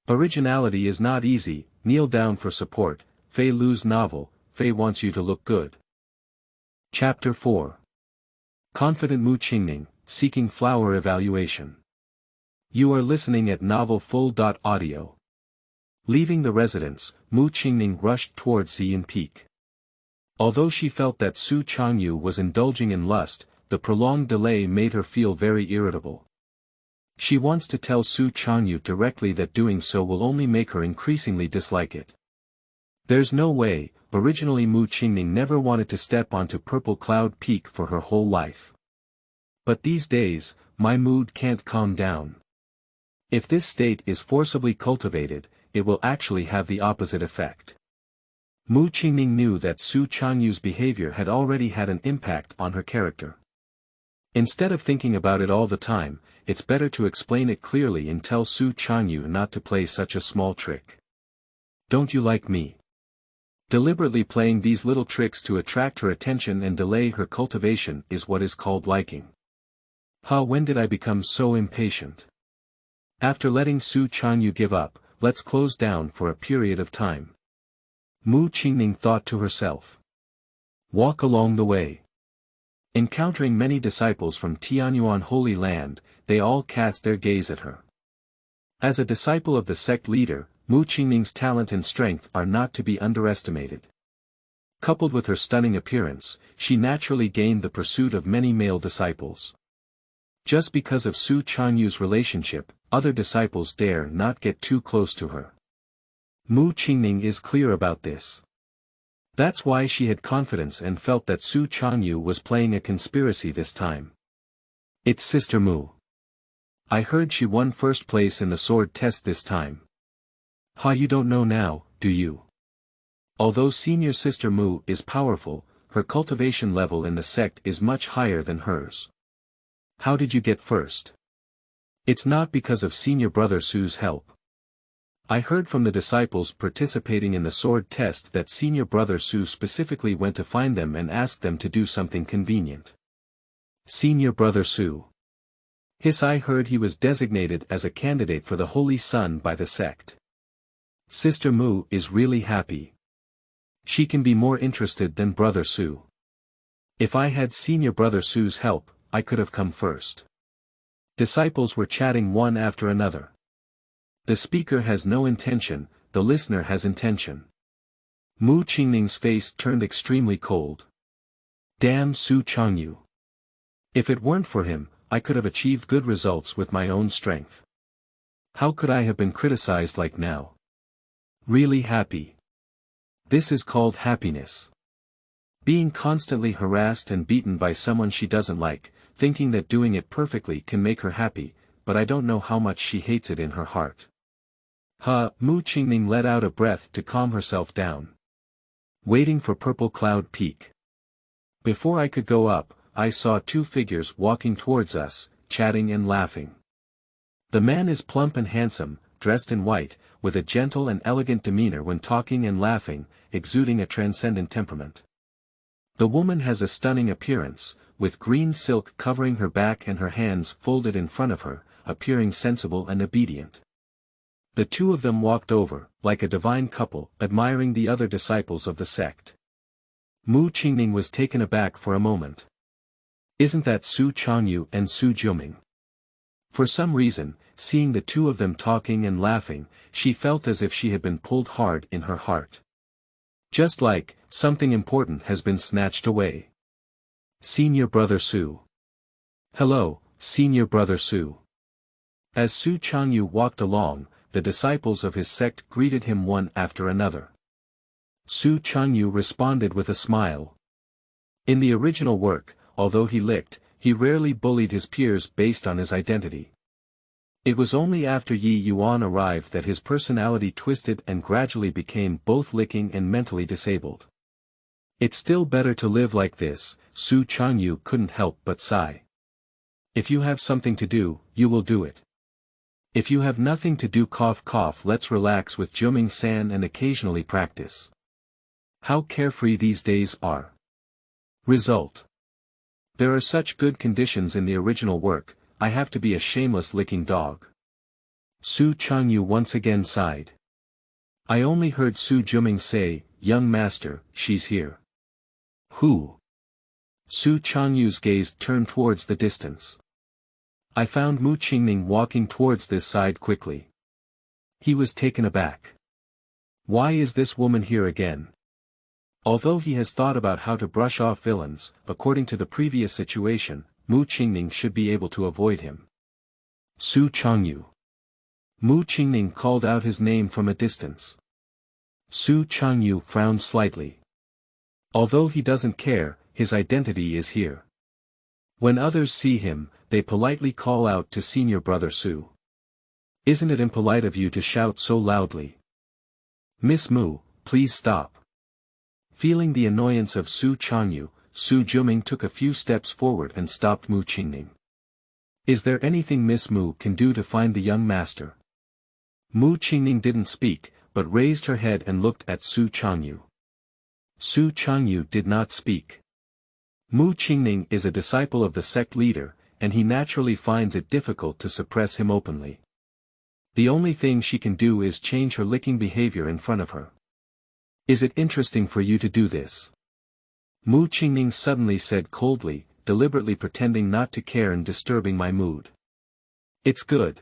Originality is not easy, kneel down for support, Feilu's novel, Fei wants you to look good. Chapter 4. Confident Mu Qingning, seeking flower evaluation. You are listening at novelfull.audio. Leaving the residence, Mu Qingning rushed towards Xian Peak. Although she felt that Su Changyu was indulging in lust, the prolonged delay made her feel very irritable. She wants to tell Su Changyu directly that doing so will only make her increasingly dislike it. There's no way, originally Mu Qingning never wanted to step onto Purple Cloud Peak for her whole life. But these days, my mood can't calm down. If this state is forcibly cultivated, it will actually have the opposite effect. Mu Qingning knew that Su Changyu's behavior had already had an impact on her character. Instead of thinking about it all the time, it's better to explain it clearly and tell Su Changyu not to play such a small trick. Don't you like me? Deliberately playing these little tricks to attract her attention and delay her cultivation is what is called liking. When did I become so impatient? After letting Su Changyu give up, let's close down for a period of time. Mu Qingning thought to herself. Walk along the way. Encountering many disciples from Tianyuan Holy Land, they all cast their gaze at her. As a disciple of the sect leader, Mu Qingning's talent and strength are not to be underestimated. Coupled with her stunning appearance, she naturally gained the pursuit of many male disciples. Just because of Su Changyu's relationship, other disciples dare not get too close to her. Mu Qingning is clear about this. That's why she had confidence and felt that Su Changyu was playing a conspiracy this time. It's Sister Mu. I heard she won first place in the sword test this time. You don't know now, do you? Although senior Sister Mu is powerful, her cultivation level in the sect is much higher than hers. How did you get first? It's not because of senior brother Su's help. I heard from the disciples participating in the sword test that senior brother Su specifically went to find them and asked them to do something convenient. Senior brother Su. I heard he was designated as a candidate for the Holy Sun by the sect. Sister Mu is really happy. She can be more interested than brother Su. If I had senior brother Su's help, I could have come first. Disciples were chatting one after another. The speaker has no intention, the listener has intention. Mu Qingning's face turned extremely cold. Damn Su Changyu. If it weren't for him, I could have achieved good results with my own strength. How could I have been criticized like now? Really happy. This is called happiness. Being constantly harassed and beaten by someone she doesn't like, thinking that doing it perfectly can make her happy, but I don't know how much she hates it in her heart. Mu Qingning let out a breath to calm herself down. Waiting for Purple Cloud Peak. Before I could go up, I saw two figures walking towards us, chatting and laughing. The man is plump and handsome, dressed in white, with a gentle and elegant demeanor when talking and laughing, exuding a transcendent temperament. The woman has a stunning appearance, with green silk covering her back and her hands folded in front of her, appearing sensible and obedient. The two of them walked over, like a divine couple, admiring the other disciples of the sect. Qingning was taken aback for a moment. Isn't that Su Changyu and Su Juming? For some reason, seeing the two of them talking and laughing, she felt as if she had been pulled hard in her heart. Just like, something important has been snatched away. Senior Brother Su. Hello, Senior Brother Su. As Su Changyu walked along, the disciples of his sect greeted him one after another. Su Changyu responded with a smile. In the original work, although he rarely bullied his peers based on his identity. It was only after Yi Yuan arrived that his personality twisted and gradually became both licking and mentally disabled. It's still better to live like this, Su Changyu couldn't help but sigh. If you have something to do, you will do it. If you have nothing to do, let's relax with Juming-san and occasionally practice. How carefree these days are. Result. There are such good conditions in the original work, I have to be a shameless licking dog. Su Changyu once again sighed. I only heard Su Juming say, young master, she's here. Who? Su Changyu's gaze turned towards the distance. I found Qingning walking towards this side quickly. He was taken aback. Why is this woman here again? Although he has thought about how to brush off villains, according to the previous situation, Qingning should be able to avoid him. Su Changyu. Qingning called out his name from a distance. Su Changyu frowned slightly. Although he doesn't care, his identity is here. When others see him, they politely call out to Senior Brother Su. Isn't it impolite of you to shout so loudly? Miss Mu, please stop. Feeling the annoyance of Su Changyu, Su Juming took a few steps forward and stopped Qingning. Is there anything Miss Mu can do to find the young master? Qingning didn't speak, but raised her head and looked at Su Changyu. Su Changyu did not speak. Qingning is a disciple of the sect leader, and he naturally finds it difficult to suppress him openly. The only thing she can do is change her licking behavior in front of her. Is it interesting for you to do this? Qingning suddenly said coldly, deliberately pretending not to care and disturbing my mood. It's good.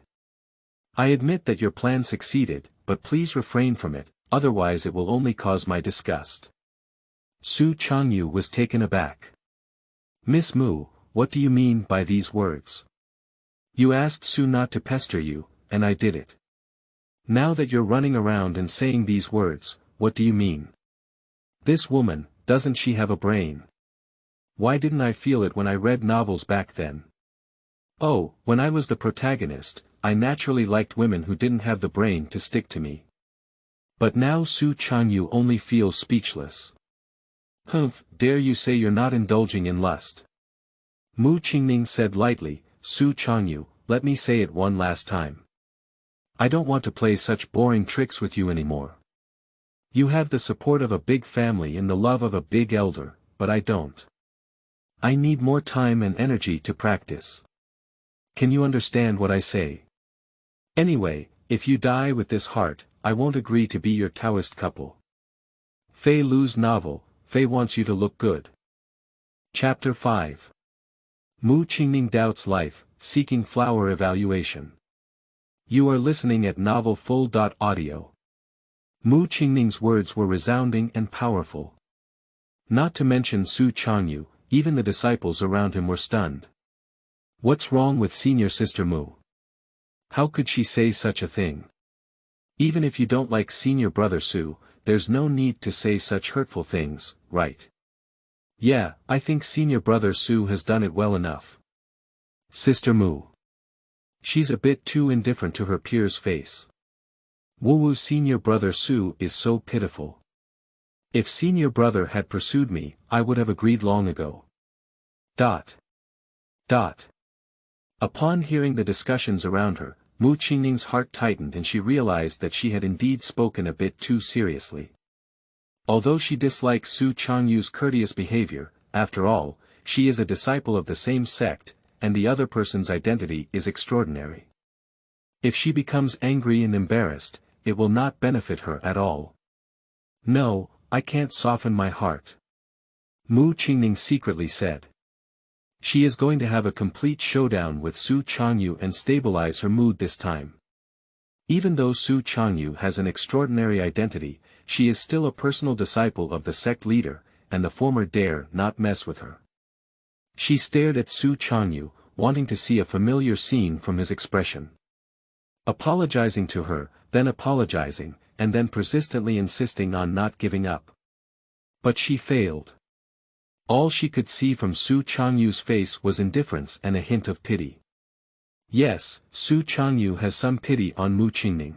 I admit that your plan succeeded, but please refrain from it, otherwise it will only cause my disgust. Su Changyu was taken aback. Miss Mu, what do you mean by these words? You asked Su not to pester you, and I did it. Now that you're running around and saying these words, what do you mean? This woman, doesn't she have a brain? Why didn't I feel it when I read novels back then? Oh, when I was the protagonist, I naturally liked women who didn't have the brain to stick to me. But now Su Changyu only feels speechless. Humph, dare you say you're not indulging in lust? Qingning said lightly, Su Changyu, let me say it one last time. I don't want to play such boring tricks with you anymore. You have the support of a big family and the love of a big elder, but I don't. I need more time and energy to practice. Can you understand what I say? Anyway, if you die with this heart, I won't agree to be your Taoist couple. Feilu's novel, Fei Wants You to Look Good. Chapter 5. Qingning Doubts Life, Seeking Flower Evaluation. You are listening at novelfull.audio. Qingning's words were resounding and powerful. Not to mention Su Changyu, even the disciples around him were stunned. What's wrong with Senior Sister Mu? How could she say such a thing? Even if you don't like Senior Brother Su, there's no need to say such hurtful things, right? Yeah, I think Senior Brother Su has done it well enough. Sister Mu. She's a bit too indifferent to her peer's face. Woo Senior Brother Su is so pitiful. If Senior Brother had pursued me, I would have agreed long ago. Upon hearing the discussions around her, Mu Qingning's heart tightened and she realized that she had indeed spoken a bit too seriously. Although she dislikes Su Changyu's courteous behavior, after all, she is a disciple of the same sect, and the other person's identity is extraordinary. If she becomes angry and embarrassed, it will not benefit her at all. No, I can't soften my heart. Mu Qingning secretly said. She is going to have a complete showdown with Su Changyu and stabilize her mood this time. Even though Su Changyu has an extraordinary identity, she is still a personal disciple of the sect leader, and the former dare not mess with her. She stared at Su Changyu, wanting to see a familiar scene from his expression. Apologizing to her, then apologizing, and then persistently insisting on not giving up. But she failed. All she could see from Su Changyu's face was indifference and a hint of pity. Yes, Su Changyu has some pity on Mu Qingning.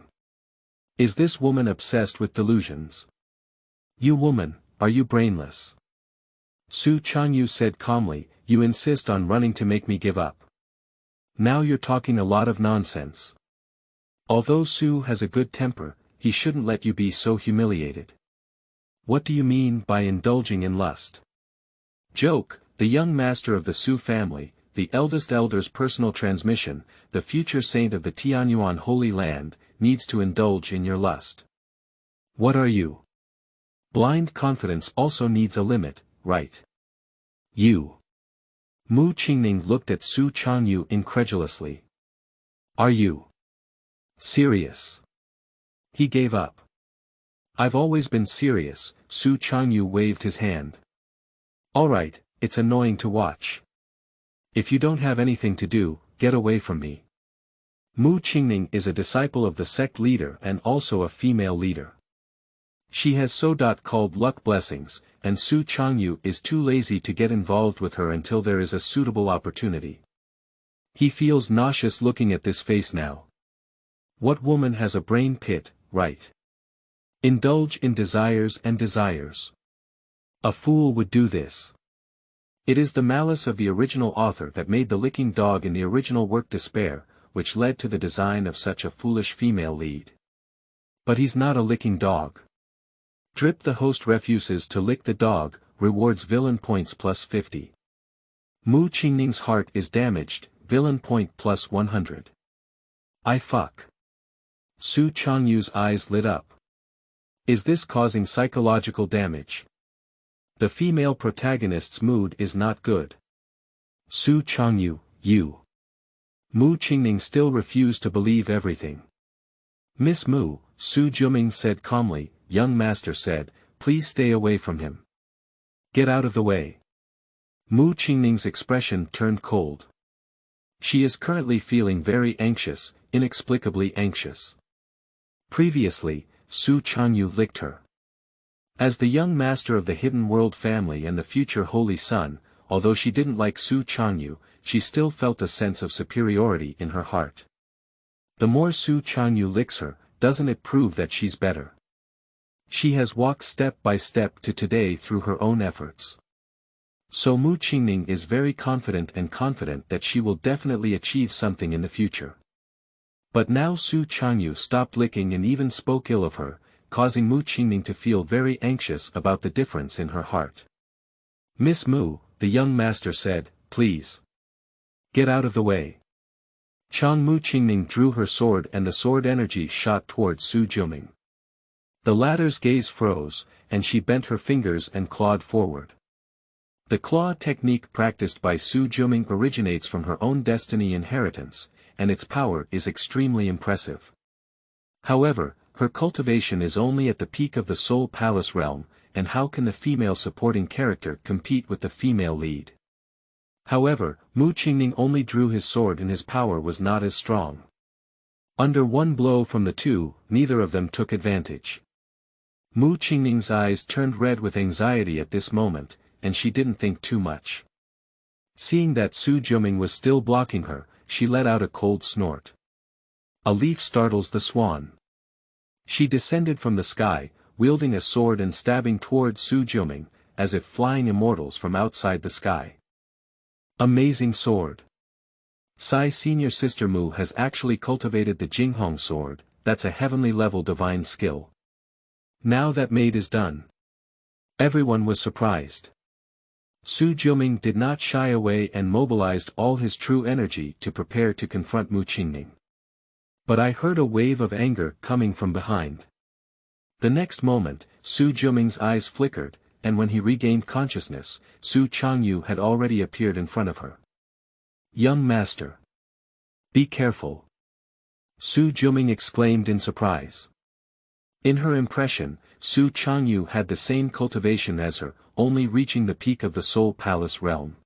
Is this woman obsessed with delusions? You woman, are you brainless? Su Changyu said calmly, you insist on running to make me give up. Now you're talking a lot of nonsense. Although Su has a good temper, he shouldn't let you be so humiliated. What do you mean by indulging in lust? Joke, the young master of the Su family, the eldest elder's personal transmission, the future saint of the Tianyuan Holy Land, needs to indulge in your lust. What are you? Blind confidence also needs a limit, right? You. Mu Qingning looked at Su Changyu incredulously. Are you serious? He gave up. I've always been serious, Su Changyu waved his hand. Alright, it's annoying to watch. If you don't have anything to do, get away from me. Mu Qingning is a disciple of the sect leader and also a female leader. She has so-called luck blessings, and Su Changyu is too lazy to get involved with her until there is a suitable opportunity. He feels nauseous looking at this face now. What woman has a brain pit, right? Indulge in desires and desires. A fool would do this. It is the malice of the original author that made the licking dog in the original work despair, which led to the design of such a foolish female lead. But he's not a licking dog. Drip the host refuses to lick the dog, rewards villain points plus 50. Mu Qingning's heart is damaged, villain point plus 100. I fuck. Su Changyu's eyes lit up. Is this causing psychological damage? The female protagonist's mood is not good. Su Changyu, you. Mu Qingning still refused to believe everything. Miss Mu, Su Juming said calmly, young master said, please stay away from him. Get out of the way. Mu Qingning's expression turned cold. She is currently feeling very anxious, inexplicably anxious. Previously, Su Changyu licked her. As the young master of the Hidden World family and the future Holy Son, although she didn't like Su Changyu, she still felt a sense of superiority in her heart. The more Su Changyu licks her, doesn't it prove that she's better? She has walked step by step to today through her own efforts. So Mu Qingning is very confident that she will definitely achieve something in the future. But now Su Changyu stopped licking and even spoke ill of her, causing Mu Qingning to feel very anxious about the difference in her heart. Miss Mu, the young master said, please. Get out of the way. Mu Qingning drew her sword and the sword energy shot towards Su Juming. The latter's gaze froze, and she bent her fingers and clawed forward. The claw technique practiced by Su Juming originates from her own destiny inheritance, and its power is extremely impressive. However, her cultivation is only at the peak of the Soul Palace realm, and how can the female supporting character compete with the female lead? However, Mu Qingning only drew his sword and his power was not as strong. Under one blow from the two, neither of them took advantage. Mu Qingning's eyes turned red with anxiety at this moment, and she didn't think too much. Seeing that Su Juming was still blocking her, she let out a cold snort. A leaf startles the swan. She descended from the sky, wielding a sword and stabbing towards Su Juming, as if flying immortals from outside the sky. Amazing sword. Sai's senior sister Mu has actually cultivated the Jinghong sword, that's a heavenly level divine skill. Now that maid is done. Everyone was surprised. Su Juming did not shy away and mobilized all his true energy to prepare to confront Mu Qingning. But I heard a wave of anger coming from behind. The next moment, Su Juming's eyes flickered, and when he regained consciousness, Su Changyu had already appeared in front of her. "Young master! Be careful!" Su Juming exclaimed in surprise. In her impression, Su Changyu had the same cultivation as her, only reaching the peak of the Soul Palace realm.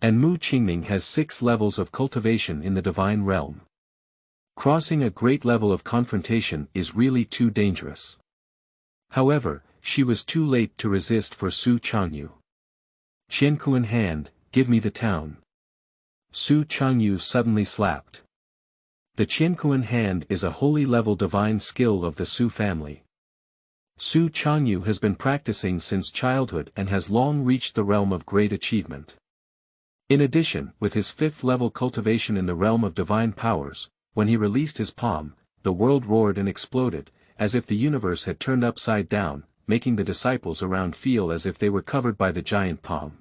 And Mu Qingning has 6 levels of cultivation in the divine realm. Crossing a great level of confrontation is really too dangerous. However, she was too late to resist for Su Changyu. "Qianku in hand, give me the town." Su Changyu suddenly slapped. The Qianku in hand is a holy level divine skill of the Su family. Su Changyu has been practicing since childhood and has long reached the realm of great achievement. In addition, with his 5th level cultivation in the realm of divine powers, when he released his palm, the world roared and exploded, as if the universe had turned upside down, making the disciples around feel as if they were covered by the giant palm.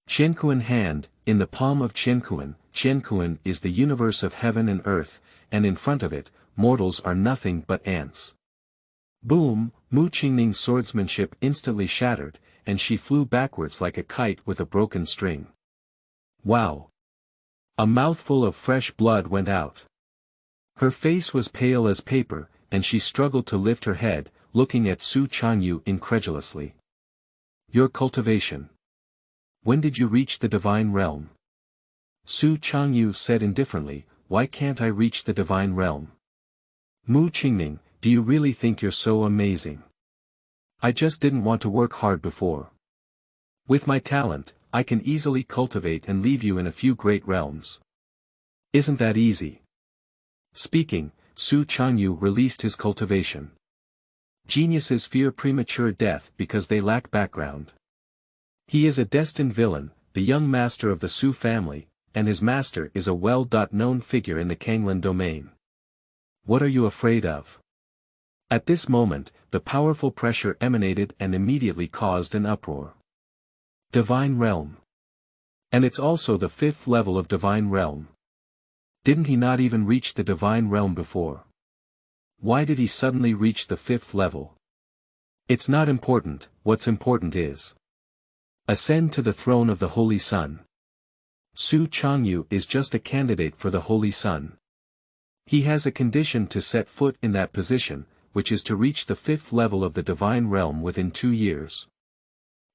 Qianku in hand, in the palm of Qiankuan is the universe of heaven and earth, and in front of it, mortals are nothing but ants. Boom! Mu Qingning's swordsmanship instantly shattered, and she flew backwards like a kite with a broken string. Wow! A mouthful of fresh blood went out. Her face was pale as paper, and she struggled to lift her head, looking at Su Changyu incredulously. "Your cultivation. When did you reach the divine realm?" Su Changyu said indifferently, "Why can't I reach the divine realm?" "Mu Qingning, do you really think you're so amazing? I just didn't want to work hard before. With my talent, I can easily cultivate and leave you in a few great realms. Isn't that easy?" Speaking, Su Changyu released his cultivation. Geniuses fear premature death because they lack background. He is a destined villain, the young master of the Su family, and his master is a well-known figure in the Kanglan domain. What are you afraid of? At this moment, the powerful pressure emanated and immediately caused an uproar. Divine realm. And it's also the 5th level of divine realm. Didn't he not even reach the divine realm before? Why did he suddenly reach the 5th level? It's not important, what's important is ascend to the throne of the Holy Sun. Su Changyu is just a candidate for the Holy Sun. He has a condition to set foot in that position, which is to reach the 5th level of the divine realm within 2 years.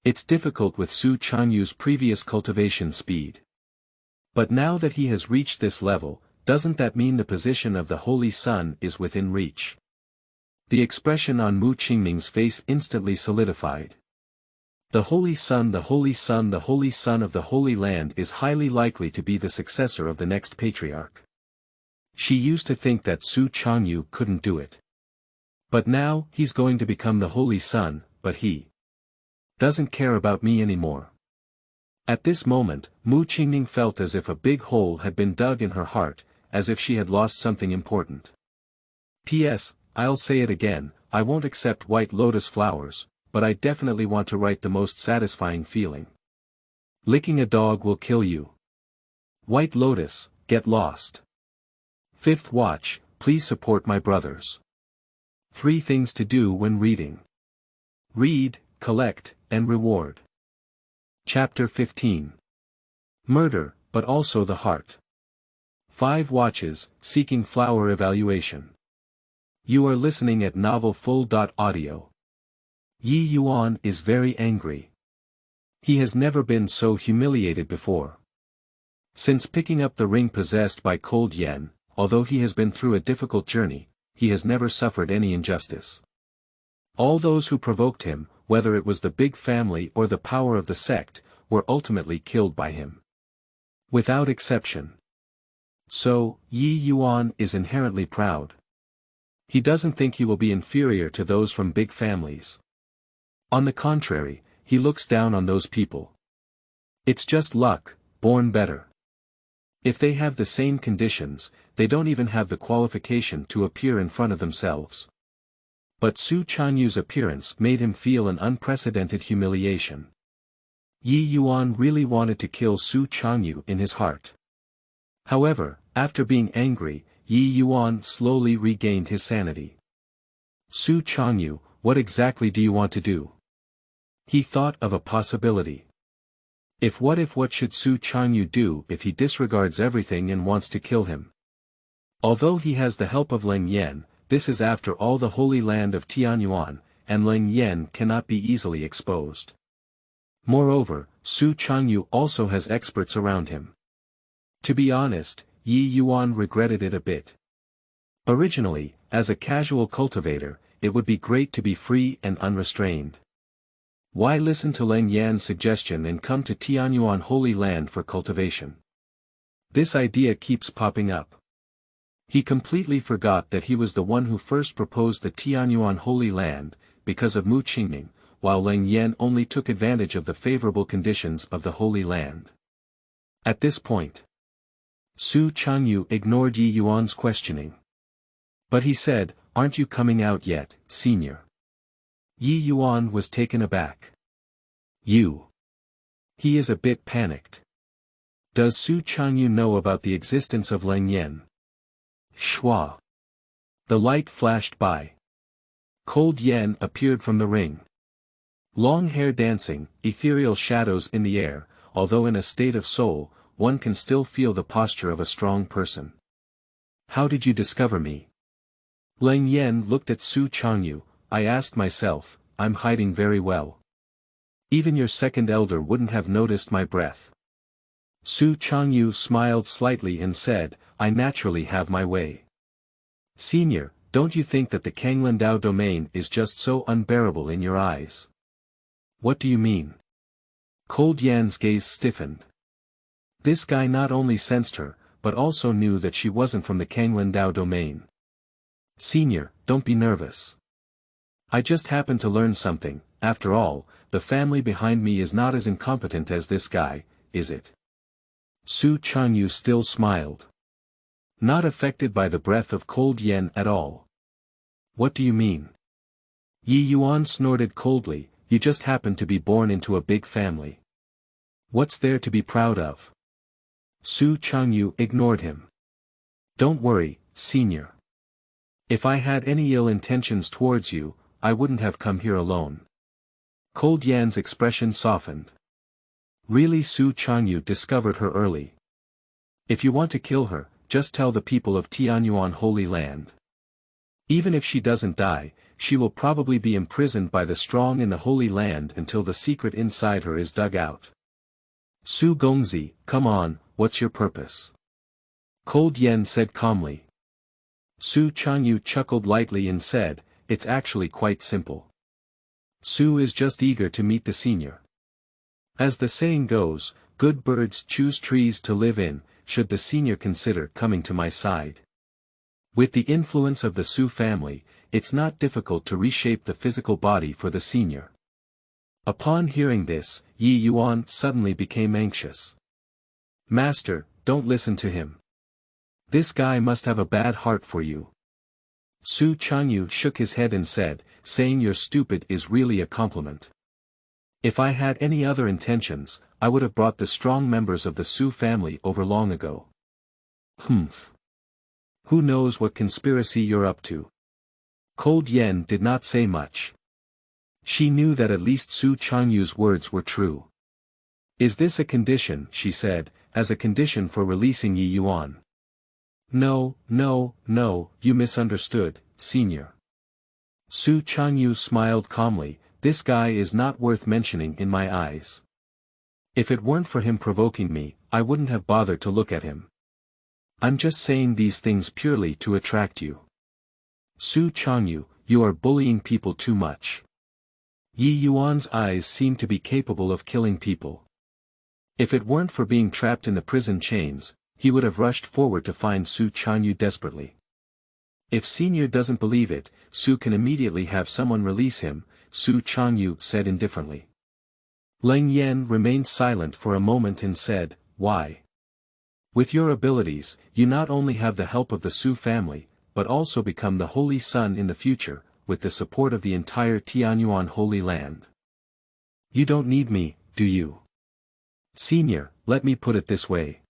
It's difficult with Su Changyu's previous cultivation speed. But now that he has reached this level, doesn't that mean the position of the Holy Sun is within reach? The expression on Mu Qingning's face instantly solidified. The Holy Sun, the Holy Sun, the Holy Sun of the Holy Land is highly likely to be the successor of the next patriarch. She used to think that Su Changyu couldn't do it. But now, he's going to become the Holy Sun, but he doesn't care about me anymore. At this moment, Mu Qingning felt as if a big hole had been dug in her heart, as if she had lost something important. P.S. I'll say it again, I won't accept white lotus flowers, but I definitely want to write the most satisfying feeling. Licking a dog will kill you. White lotus, get lost. 5th watch, please support my brothers. 3 things to do when reading. Read, collect, and reward. Chapter 15. Murder, but also the heart. 5 watches, seeking flower evaluation. You are listening at novelfull.audio. Yi Yuan is very angry. He has never been so humiliated before. Since picking up the ring possessed by Cold Yen, although he has been through a difficult journey, he has never suffered any injustice. All those who provoked him, whether it was the big family or the power of the sect, were ultimately killed by him. Without exception. So, Yi Yuan is inherently proud. He doesn't think he will be inferior to those from big families. On the contrary, he looks down on those people. It's just luck, born better. If they have the same conditions, they don't even have the qualification to appear in front of themselves. But Su Changyu's appearance made him feel an unprecedented humiliation. Yi Yuan really wanted to kill Su Changyu in his heart. However, after being angry, Yi Yuan slowly regained his sanity. Su Changyu, what exactly do you want to do? He thought of a possibility. What should Su Changyu do if he disregards everything and wants to kill him? Although he has the help of Leng Yan, this is after all the holy land of Tianyuan, and Leng Yan cannot be easily exposed. Moreover, Su Changyu also has experts around him. To be honest, Yi Yuan regretted it a bit. Originally, as a casual cultivator, it would be great to be free and unrestrained. Why listen to Leng Yan's suggestion and come to Tianyuan Holy Land for cultivation? This idea keeps popping up. He completely forgot that he was the one who first proposed the Tianyuan Holy Land, because of Mu Qingning, while Leng Yan only took advantage of the favorable conditions of the Holy Land. At this point, Su Changyu ignored Yi Yuan's questioning. But he said, "Aren't you coming out yet, senior?" Yi Yuan was taken aback. You. He is a bit panicked. Does Su Changyu know about the existence of Leng Yan? Shua. The light flashed by. Cold Yen appeared from the ring. Long hair dancing, ethereal shadows in the air, although in a state of soul, one can still feel the posture of a strong person. How did you discover me? Leng Yan looked at Su Changyu. I asked myself, I'm hiding very well. Even your second elder wouldn't have noticed my breath. Su Changyu smiled slightly and said, I naturally have my way. Senior, don't you think that the Qingning domain is just so unbearable in your eyes? What do you mean? Cold Yan's gaze stiffened. This guy not only sensed her, but also knew that she wasn't from the Qingning domain. Senior, don't be nervous. I just happened to learn something. After all, the family behind me is not as incompetent as this guy, is it? Su Changyu still smiled. Not affected by the breath of Cold Yen at all. What do you mean? Yi Yuan snorted coldly, you just happen to be born into a big family. What's there to be proud of? Su Changyu ignored him. Don't worry, senior. If I had any ill intentions towards you, I wouldn't have come here alone. Cold Yan's expression softened. Really, Su Changyu discovered her early. If you want to kill her, just tell the people of Tianyuan Holy Land. Even if she doesn't die, she will probably be imprisoned by the strong in the Holy Land until the secret inside her is dug out. Su Gongzi, come on, what's your purpose? Cold Yen said calmly. Su Changyu chuckled lightly and said, it's actually quite simple. Su is just eager to meet the senior. As the saying goes, good birds choose trees to live in, should the senior consider coming to my side. With the influence of the Su family, it's not difficult to reshape the physical body for the senior. Upon hearing this, Yi Yuan suddenly became anxious. Master, don't listen to him. This guy must have a bad heart for you. Su Changyu shook his head and said, saying you're stupid is really a compliment. If I had any other intentions, I would have brought the strong members of the Su family over long ago. Humph. Who knows what conspiracy you're up to? Cold Yen did not say much. She knew that at least Su Changyu's words were true. Is this a condition, she said, as a condition for releasing Yi Yuan? No, you misunderstood, senior. Su Changyu smiled calmly, this guy is not worth mentioning in my eyes. If it weren't for him provoking me, I wouldn't have bothered to look at him. I'm just saying these things purely to attract you. Su Changyu, you are bullying people too much. Yi Yuan's eyes seem to be capable of killing people. If it weren't for being trapped in the prison chains, he would have rushed forward to find Su Changyu desperately. If senior doesn't believe it, Su can immediately have someone release him, Su Changyu said indifferently. Leng Yan remained silent for a moment and said, why? With your abilities, you not only have the help of the Su family, but also become the Holy Son in the future, with the support of the entire Tianyuan Holy Land. You don't need me, do you? Senior, let me put it this way.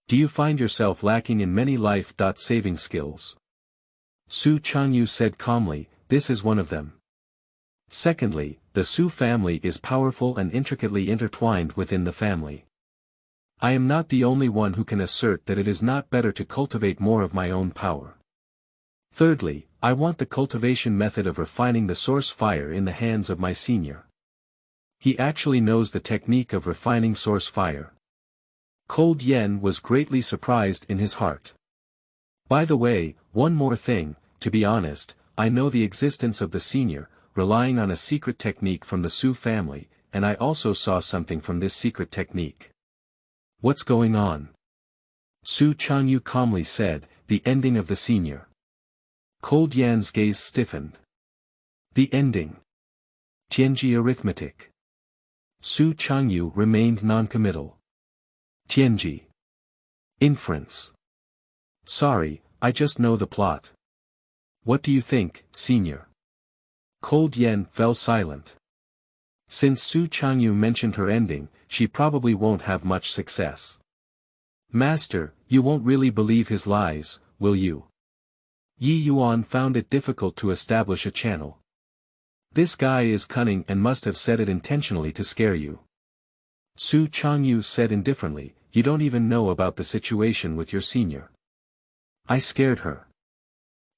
Do you find yourself lacking in many life-saving skills? Su Changyu said calmly, this is one of them. Secondly, the Su family is powerful and intricately intertwined within the family. I am not the only one who can assert that it is not better to cultivate more of my own power. Thirdly, I want the cultivation method of refining the source fire in the hands of my senior. He actually knows the technique of refining source fire. Cold Yen was greatly surprised in his heart. By the way, one more thing, to be honest, I know the existence of the senior, relying on a secret technique from the Su family, and I also saw something from this secret technique. What's going on? Su Changyu calmly said, the ending of the senior. Cold Yan's gaze stiffened. The ending. Tianji arithmetic. Su Changyu remained noncommittal. Tianji. Inference. Sorry, I just know the plot. What do you think, senior? Cold Yen fell silent. Since Su Changyu mentioned her ending, she probably won't have much success. Master, you won't really believe his lies, will you? Yi Yuan found it difficult to establish a channel. This guy is cunning and must have said it intentionally to scare you. Su Changyu said indifferently, you don't even know about the situation with your senior. I scared her.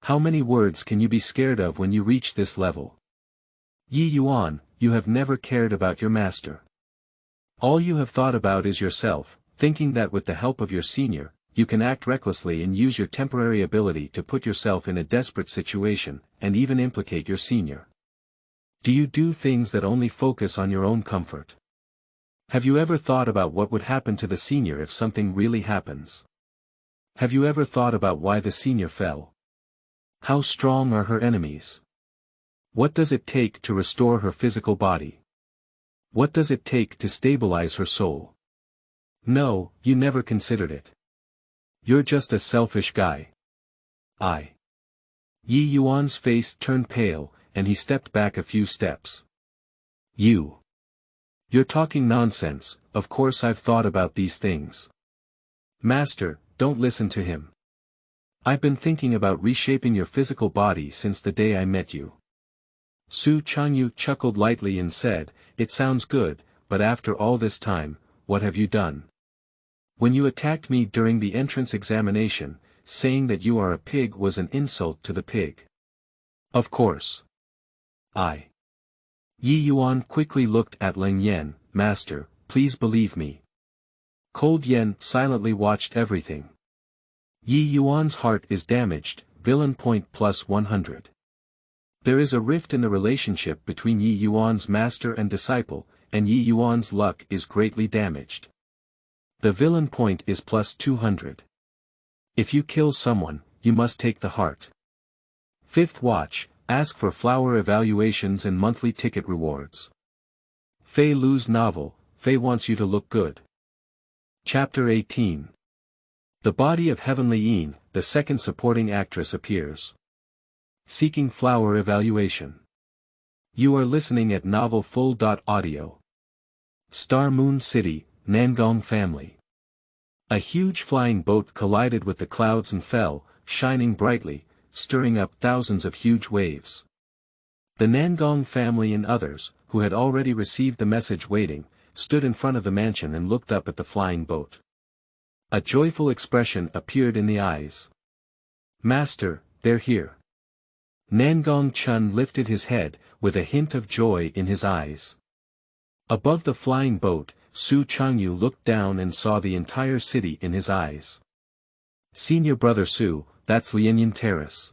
How many words can you be scared of when you reach this level? Yi Yuan, you have never cared about your master. All you have thought about is yourself, thinking that with the help of your senior, you can act recklessly and use your temporary ability to put yourself in a desperate situation, and even implicate your senior. Do you do things that only focus on your own comfort? Have you ever thought about what would happen to the senior if something really happens? Have you ever thought about why the senior fell? How strong are her enemies? What does it take to restore her physical body? What does it take to stabilize her soul? No, you never considered it. You're just a selfish guy. Yi Yuan's face turned pale, and he stepped back a few steps. You're talking nonsense, of course I've thought about these things. Master, don't listen to him. I've been thinking about reshaping your physical body since the day I met you. Su Changyu chuckled lightly and said, it sounds good, but after all this time, what have you done? When you attacked me during the entrance examination, saying that you are a pig was an insult to the pig. Of course. Yi Yuan quickly looked at Ling Yen, Master, please believe me. Cold Yen silently watched everything. Yi Yuan's heart is damaged, villain point plus 100. There is a rift in the relationship between Yi Yuan's master and disciple, and Yi Yuan's luck is greatly damaged. The villain point is plus 200. If you kill someone, you must take the heart. Fifth watch, ask for flower evaluations and monthly ticket rewards. Feilu's novel, Fei wants you to look good. Chapter 18. The body of Heavenly Yin, the second supporting actress appears. Seeking flower evaluation. You are listening at Novel Full.audio. Star Moon City, Nangong family. A huge flying boat collided with the clouds and fell, shining brightly, stirring up thousands of huge waves. The Nangong family and others, who had already received the message waiting, stood in front of the mansion and looked up at the flying boat. A joyful expression appeared in the eyes. Master, they're here. Nangong Chun lifted his head, with a hint of joy in his eyes. Above the flying boat, Su Changyu looked down and saw the entire city in his eyes. Senior brother Su, that's Lianyan Terrace.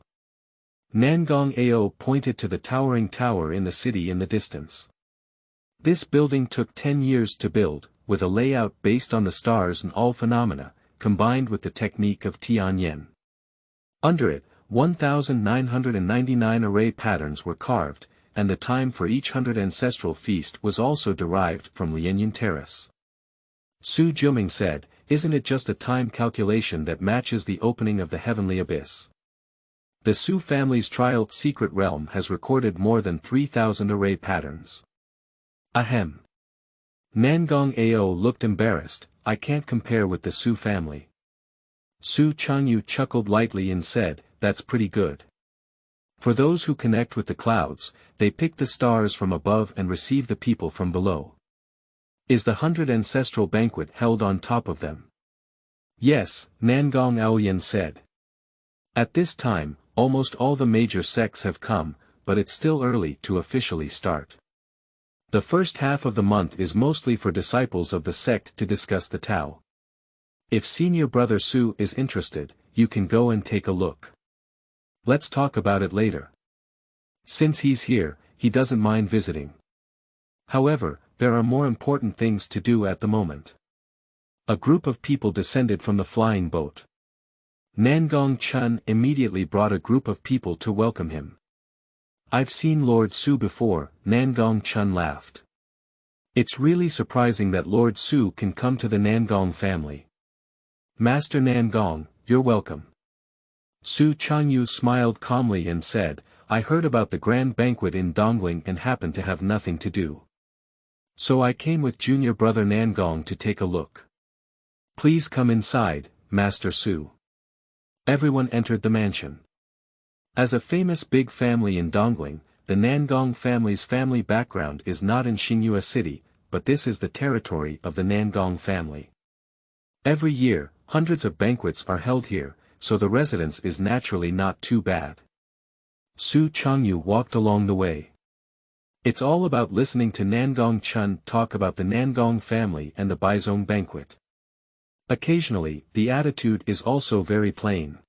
Nangong Ao pointed to the towering tower in the city in the distance. This building took 10 years to build, with a layout based on the stars and all phenomena, combined with the technique of Tianjiao. Under it, 1,999 array patterns were carved, and the time for each 100 ancestral feast was also derived from Lianyan Terrace. Su Juming said, isn't it just a time calculation that matches the opening of the heavenly abyss? The Su family's trial secret realm has recorded more than 3,000 array patterns. Ahem. Nangong Ao looked embarrassed. I can't compare with the Su family. Su Changyu chuckled lightly and said, that's pretty good. For those who connect with the clouds, they pick the stars from above and receive the people from below. Is the 100 ancestral banquet held on top of them? Yes, Nangong Aoyan said. At this time, almost all the major sects have come, but it's still early to officially start. The first half of the month is mostly for disciples of the sect to discuss the Tao. If senior brother Su is interested, you can go and take a look. Let's talk about it later. Since he's here, he doesn't mind visiting. However, there are more important things to do at the moment. A group of people descended from the flying boat. Nangong Chun immediately brought a group of people to welcome him. I've seen Lord Su before, Nangong Chun laughed. It's really surprising that Lord Su can come to the Nangong family. Master Nangong, you're welcome. Su Changyu smiled calmly and said, I heard about the grand banquet in Dongling and happened to have nothing to do. So I came with junior brother Nangong to take a look. Please come inside, Master Su. Everyone entered the mansion. As a famous big family in Dongling, the Nangong family's family background is not in Xingyue City, but this is the territory of the Nangong family. Every year, hundreds of banquets are held here, so the residence is naturally not too bad. Su Changyu walked along the way. It's all about listening to Nangong Chun talk about the Nangong family and the Baizong banquet. Occasionally, the attitude is also very plain.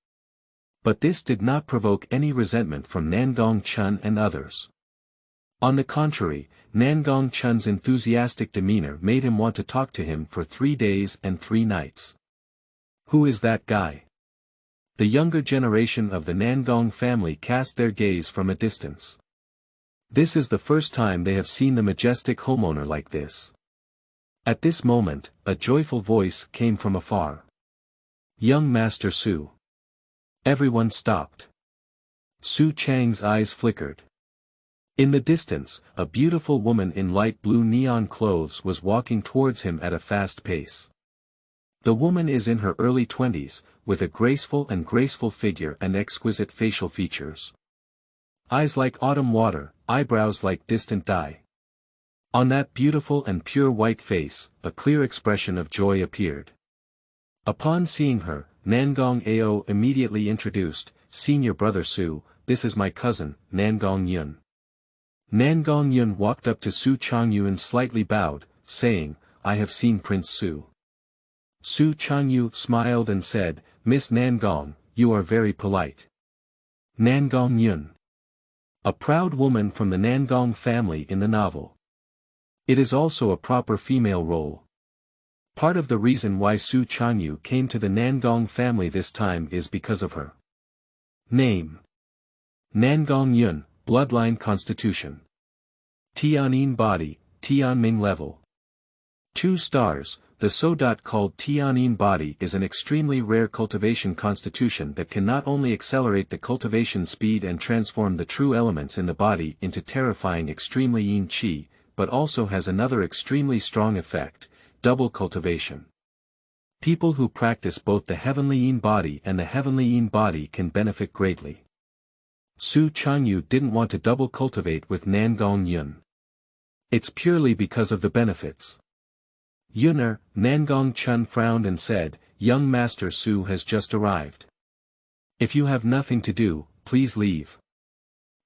But this did not provoke any resentment from Nangong Chun and others. On the contrary, Nangong Chun's enthusiastic demeanor made him want to talk to him for 3 days and 3 nights. Who is that guy? The younger generation of the Nangong family cast their gaze from a distance. This is the first time they have seen the majestic homeowner like this. At this moment, a joyful voice came from afar. Young Master Su. Everyone stopped. Su Chang's eyes flickered. In the distance, a beautiful woman in light blue neon clothes was walking towards him at a fast pace. The woman is in her early 20s, with a graceful figure and exquisite facial features. Eyes like autumn water, eyebrows like distant dye. On that beautiful and pure white face, a clear expression of joy appeared. Upon seeing her, Nangong Ao immediately introduced, Senior Brother Su, this is my cousin, Nangong Yun. Nangong Yun walked up to Su Changyu and slightly bowed, saying, I have seen Prince Su. Su Changyu smiled and said, Miss Nangong, you are very polite. Nangong Yun. A proud woman from the Nangong family in the novel. It is also a proper female role. Part of the reason why Su Changyu came to the Nangong family this time is because of her name. Nangong Yun, Bloodline Constitution. Tianyin Body, Tianming Level. 2 stars, the so-called Tianyin Body is an extremely rare cultivation constitution that can not only accelerate the cultivation speed and transform the true elements in the body into terrifying extremely yin qi, but also has another extremely strong effect, double cultivation. People who practice both the heavenly yin body and the heavenly yin body can benefit greatly. Su Changyu didn't want to double cultivate with Nangong Yun. It's purely because of the benefits. Yuner, Nangong Chun frowned and said, Young Master Su has just arrived. If you have nothing to do, please leave.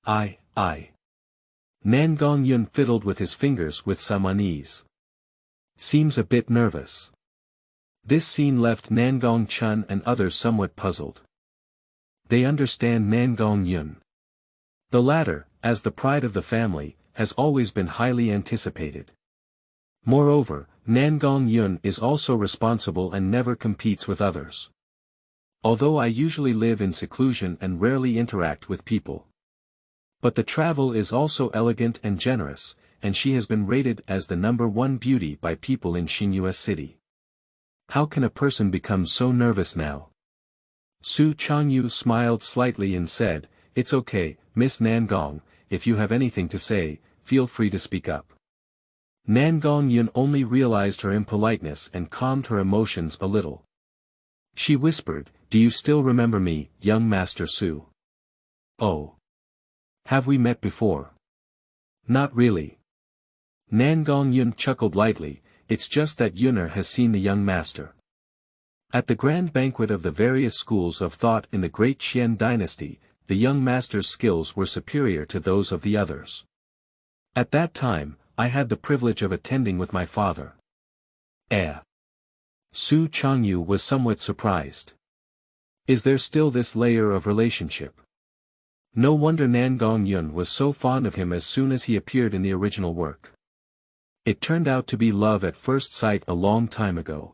I. Nangong Yun fiddled with his fingers with some unease. Seems a bit nervous. This scene left Nangong Chun and others somewhat puzzled. They understand Nangong Yun. The latter, as the pride of the family, has always been highly anticipated. Moreover, Nangong Yun is also responsible and never competes with others. Although I usually live in seclusion and rarely interact with people. But the travel is also elegant and generous, and she has been rated as the #1 beauty by people in Xingyue City. How can a person become so nervous now? Su Changyu smiled slightly and said, "It's okay, Miss Nangong, if you have anything to say, feel free to speak up." Nangong Yun only realized her impoliteness and calmed her emotions a little. She whispered, "Do you still remember me, young Master Su?" "Oh. Have we met before?" "Not really." Nangong Yun chuckled lightly, "It's just that Yunner has seen the young master. At the grand banquet of the various schools of thought in the great Qian dynasty, the young master's skills were superior to those of the others. At that time, I had the privilege of attending with my father." Su Changyu was somewhat surprised. Is there still this layer of relationship? No wonder Nangong Yun was so fond of him as soon as he appeared in the original work. It turned out to be love at first sight a long time ago.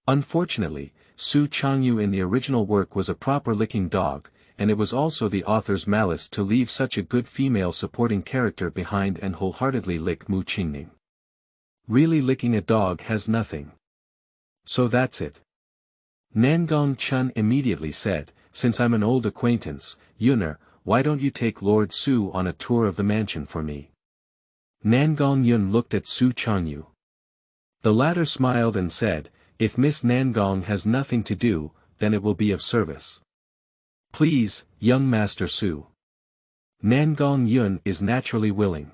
Unfortunately, Su Changyu in the original work was a proper licking dog, and it was also the author's malice to leave such a good female supporting character behind and wholeheartedly lick Mu Qingning. Really licking a dog has nothing. So that's it. Nangong Chun immediately said, "Since I'm an old acquaintance, Yunner, why don't you take Lord Su on a tour of the mansion for me?" Nangong Yun looked at Su Changyu. The latter smiled and said, "If Miss Nangong has nothing to do, then it will be of service. Please, young Master Su." Nangong Yun is naturally willing.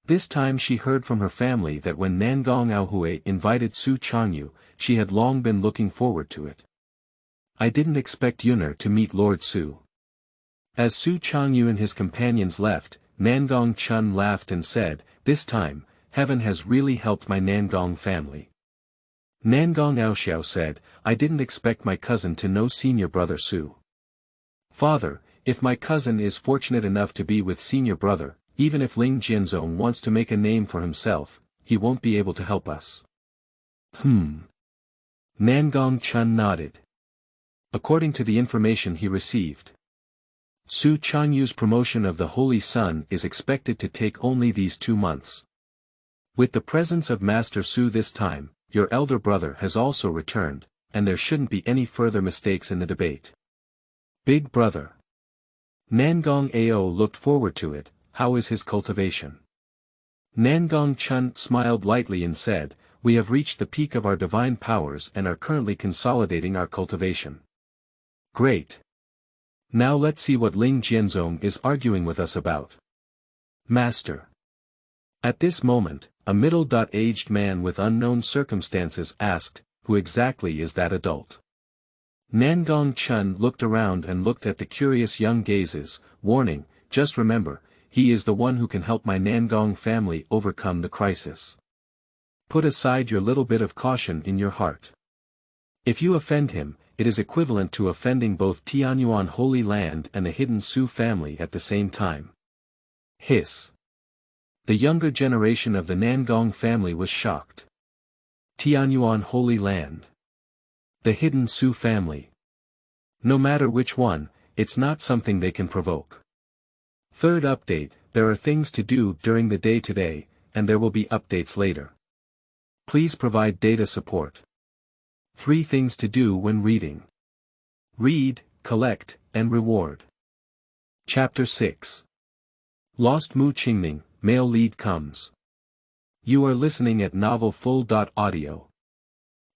This time she heard from her family that when Nangong Aohui invited Su Changyu, she had long been looking forward to it. "I didn't expect Yunner to meet Lord Su." As Su Changyu and his companions left, Nangong Chun laughed and said, "This time, heaven has really helped my Nangong family." Nangong Aoxiao said, "I didn't expect my cousin to know senior brother Su." "Father, if my cousin is fortunate enough to be with senior brother, even if Ling Jianzong wants to make a name for himself, he won't be able to help us." Nangong Chun nodded. According to the information he received, Su Changyu's promotion of the Holy Sun is expected to take only these 2 months. With the presence of Master Su this time, your elder brother has also returned, and there shouldn't be any further mistakes in the debate. Big brother. Nangong Ao looked forward to it. How is his cultivation? Nangong Chun smiled lightly and said, "We have reached the peak of our divine powers and are currently consolidating our cultivation." "Great. Now let's see what Ling Jianzong is arguing with us about." "Master." At this moment, a middle-aged man with unknown circumstances asked, "Who exactly is that adult?" Nangong Chun looked around and looked at the curious young gazes, warning, "Just remember, he is the one who can help my Nangong family overcome the crisis. Put aside your little bit of caution in your heart. If you offend him, it is equivalent to offending both Tianyuan Holy Land and the hidden Su family at the same time." Hiss. The younger generation of the Nangong family was shocked. Tianyuan Holy Land. The hidden Su family. No matter which one, it's not something they can provoke. Third update, there are things to do during the day today, and there will be updates later. Please provide data support. 3 things to do when reading. Read, collect, and reward. Chapter 6. Lost Mu Qingning, male lead comes. You are listening at Novel Full.audio.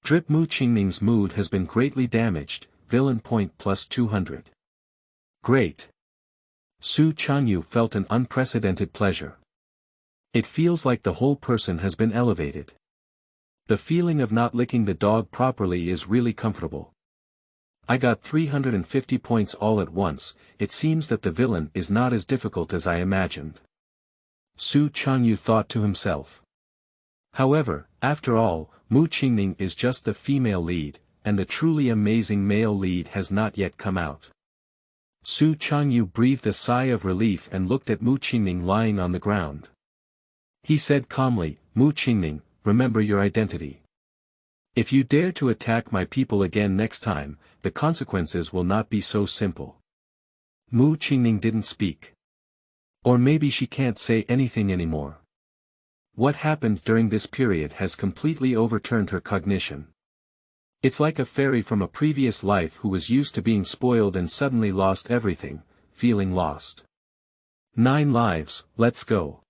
Drip Mu Qingning's mood has been greatly damaged, villain point plus 200. Great. Su Changyu felt an unprecedented pleasure. It feels like the whole person has been elevated. The feeling of not licking the dog properly is really comfortable. I got 350 points all at once. It seems that the villain is not as difficult as I imagined. Su Changyu thought to himself. However, after all, Mu Qingning is just the female lead, and the truly amazing male lead has not yet come out. Su Changyu breathed a sigh of relief and looked at Mu Qingning lying on the ground. He said calmly, "Mu Qingning, remember your identity. If you dare to attack my people again next time, the consequences will not be so simple." Mu Qingning didn't speak. Or maybe she can't say anything anymore. What happened during this period has completely overturned her cognition. It's like a fairy from a previous life who was used to being spoiled and suddenly lost everything, feeling lost. 9 lives, let's go.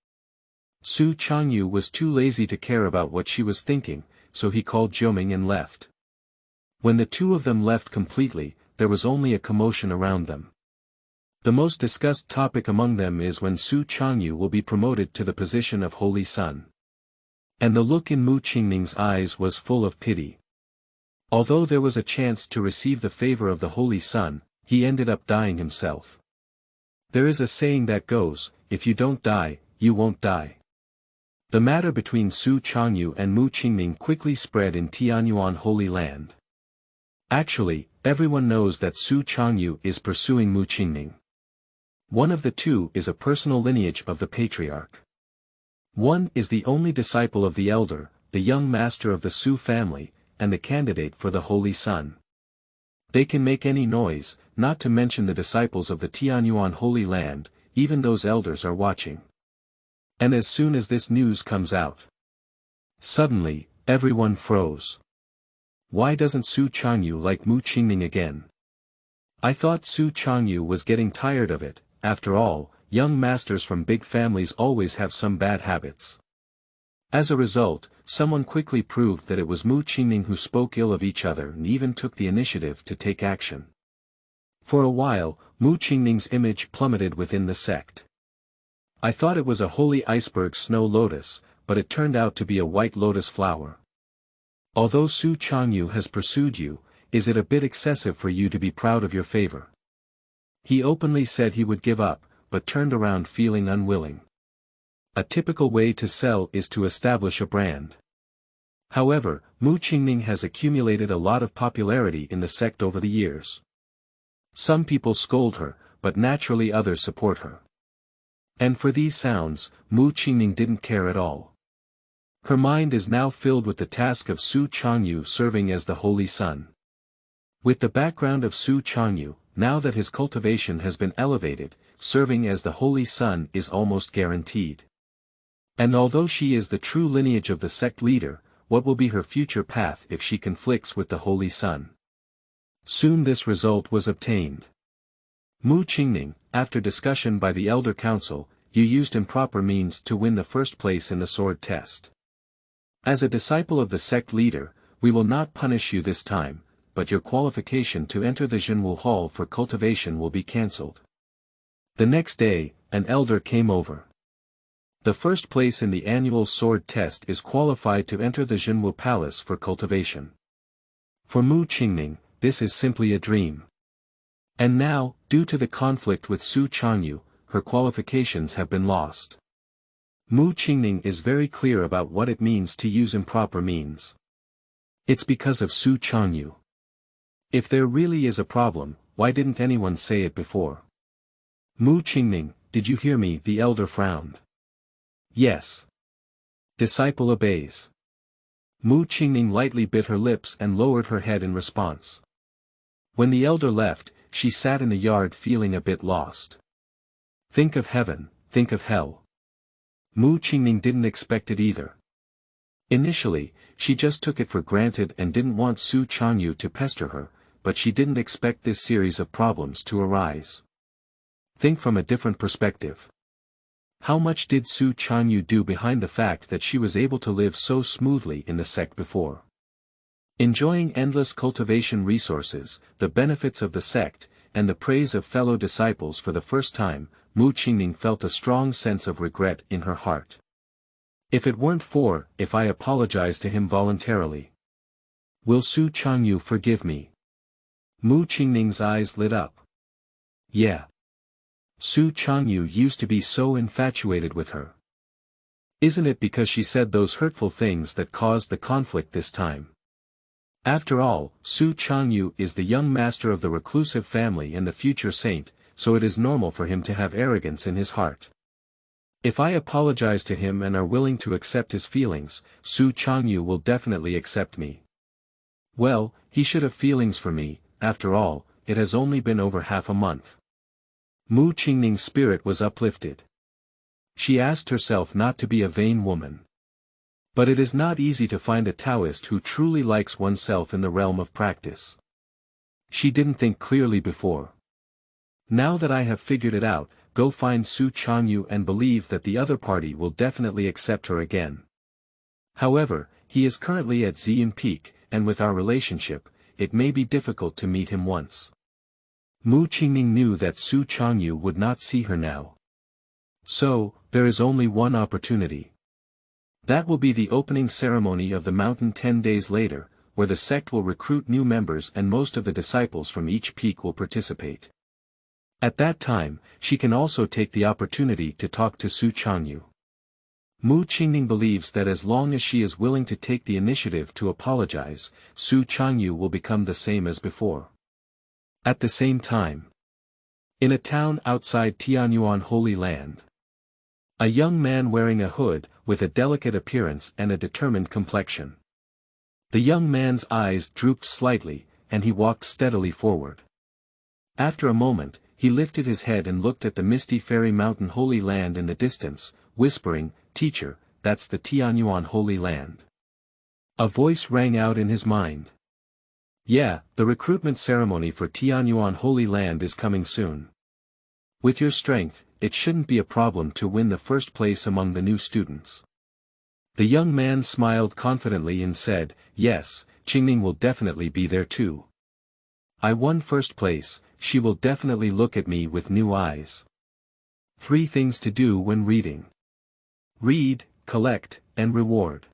Su Changyu was too lazy to care about what she was thinking, so he called Jiuming and left. When the two of them left completely, there was only a commotion around them. The most discussed topic among them is when Su Changyu will be promoted to the position of Holy Son. And the look in Mu Qingning's eyes was full of pity. Although there was a chance to receive the favor of the Holy Son, he ended up dying himself. There is a saying that goes, if you don't die, you won't die. The matter between Su Changyu and Mu Qingning quickly spread in Tianyuan Holy Land. Actually, everyone knows that Su Changyu is pursuing Mu Qingning. One of the two is a personal lineage of the patriarch. One is the only disciple of the elder, the young master of the Su family, and the candidate for the Holy Son. They can make any noise, not to mention the disciples of the Tianyuan Holy Land, even those elders are watching. And as soon as this news comes out, suddenly, everyone froze. Why doesn't Su Changyu like Mu Qingning again? I thought Su Changyu was getting tired of it. After all, young masters from big families always have some bad habits. As a result, someone quickly proved that it was Mu Qingning who spoke ill of each other and even took the initiative to take action. For a while, Mu Qingning's image plummeted within the sect. I thought it was a holy iceberg snow lotus, but it turned out to be a white lotus flower. Although Su Changyu has pursued you, is it a bit excessive for you to be proud of your favor? He openly said he would give up, but turned around feeling unwilling. A typical way to sell is to establish a brand. However, Mu Qingning has accumulated a lot of popularity in the sect over the years. Some people scold her, but naturally others support her. And for these sounds, Mu Qingning didn't care at all. Her mind is now filled with the task of Su Changyu serving as the Holy Son. With the background of Su Changyu, now that his cultivation has been elevated, serving as the Holy Son is almost guaranteed. And although she is the true lineage of the sect leader, what will be her future path if she conflicts with the Holy Son? Soon this result was obtained. Mu Qingning, after discussion by the Elder Council, you used improper means to win the first place in the sword test. As a disciple of the sect leader, we will not punish you this time, but your qualification to enter the Zhenwu Hall for cultivation will be cancelled. The next day, an elder came over. The first place in the annual sword test is qualified to enter the Zhenwu Palace for cultivation. For Mu Qingning, this is simply a dream. And now, due to the conflict with Su Changyu, her qualifications have been lost. Mu Qingning is very clear about what it means to use improper means. It's because of Su Changyu. If there really is a problem, why didn't anyone say it before? Mu Qingning, did you hear me? The elder frowned. Yes. Disciple obeys. Mu Qingning lightly bit her lips and lowered her head in response. When the elder left, she sat in the yard feeling a bit lost. Think of heaven, think of hell. Mu Qingning didn't expect it either. Initially, she just took it for granted and didn't want Su Changyu to pester her, but she didn't expect this series of problems to arise. Think from a different perspective. How much did Su Changyu do behind the fact that she was able to live so smoothly in the sect before? Enjoying endless cultivation resources, the benefits of the sect, and the praise of fellow disciples for the first time, Mu Qingning felt a strong sense of regret in her heart. If it weren't for, if I apologize to him voluntarily. Will Su Changyu forgive me? Mu Qingning's eyes lit up. Yeah. Su Changyu used to be so infatuated with her. Isn't it because she said those hurtful things that caused the conflict this time? After all, Su Changyu is the young master of the reclusive family and the future saint, so it is normal for him to have arrogance in his heart. If I apologize to him and are willing to accept his feelings, Su Changyu will definitely accept me. Well, he should have feelings for me, after all, it has only been over half a month. Mu Qingning's spirit was uplifted. She asked herself not to be a vain woman. But it is not easy to find a Taoist who truly likes oneself in the realm of practice. She didn't think clearly before. Now that I have figured it out, go find Su Changyu and believe that the other party will definitely accept her again. However, he is currently at Xian Peak, and with our relationship, it may be difficult to meet him once. Mu Qingning knew that Su Changyu would not see her now. So, there is only one opportunity. That will be the opening ceremony of the mountain 10 days later, where the sect will recruit new members and most of the disciples from each peak will participate. At that time, she can also take the opportunity to talk to Su Changyu. Mu Qingning believes that as long as she is willing to take the initiative to apologize, Su Changyu will become the same as before. At the same time, in a town outside Tianyuan Holy Land, a young man wearing a hood, with a delicate appearance and a determined complexion. The young man's eyes drooped slightly, and he walked steadily forward. After a moment, he lifted his head and looked at the misty fairy mountain Holy Land in the distance, whispering, "Teacher, that's the Tianyuan Holy Land." A voice rang out in his mind. "Yeah, the recruitment ceremony for Tianyuan Holy Land is coming soon. With your strength, it shouldn't be a problem to win the first place among the new students." The young man smiled confidently and said, "Yes, Qingning will definitely be there too. I won first place, she will definitely look at me with new eyes." 3 things to do when reading. Read, collect, and reward.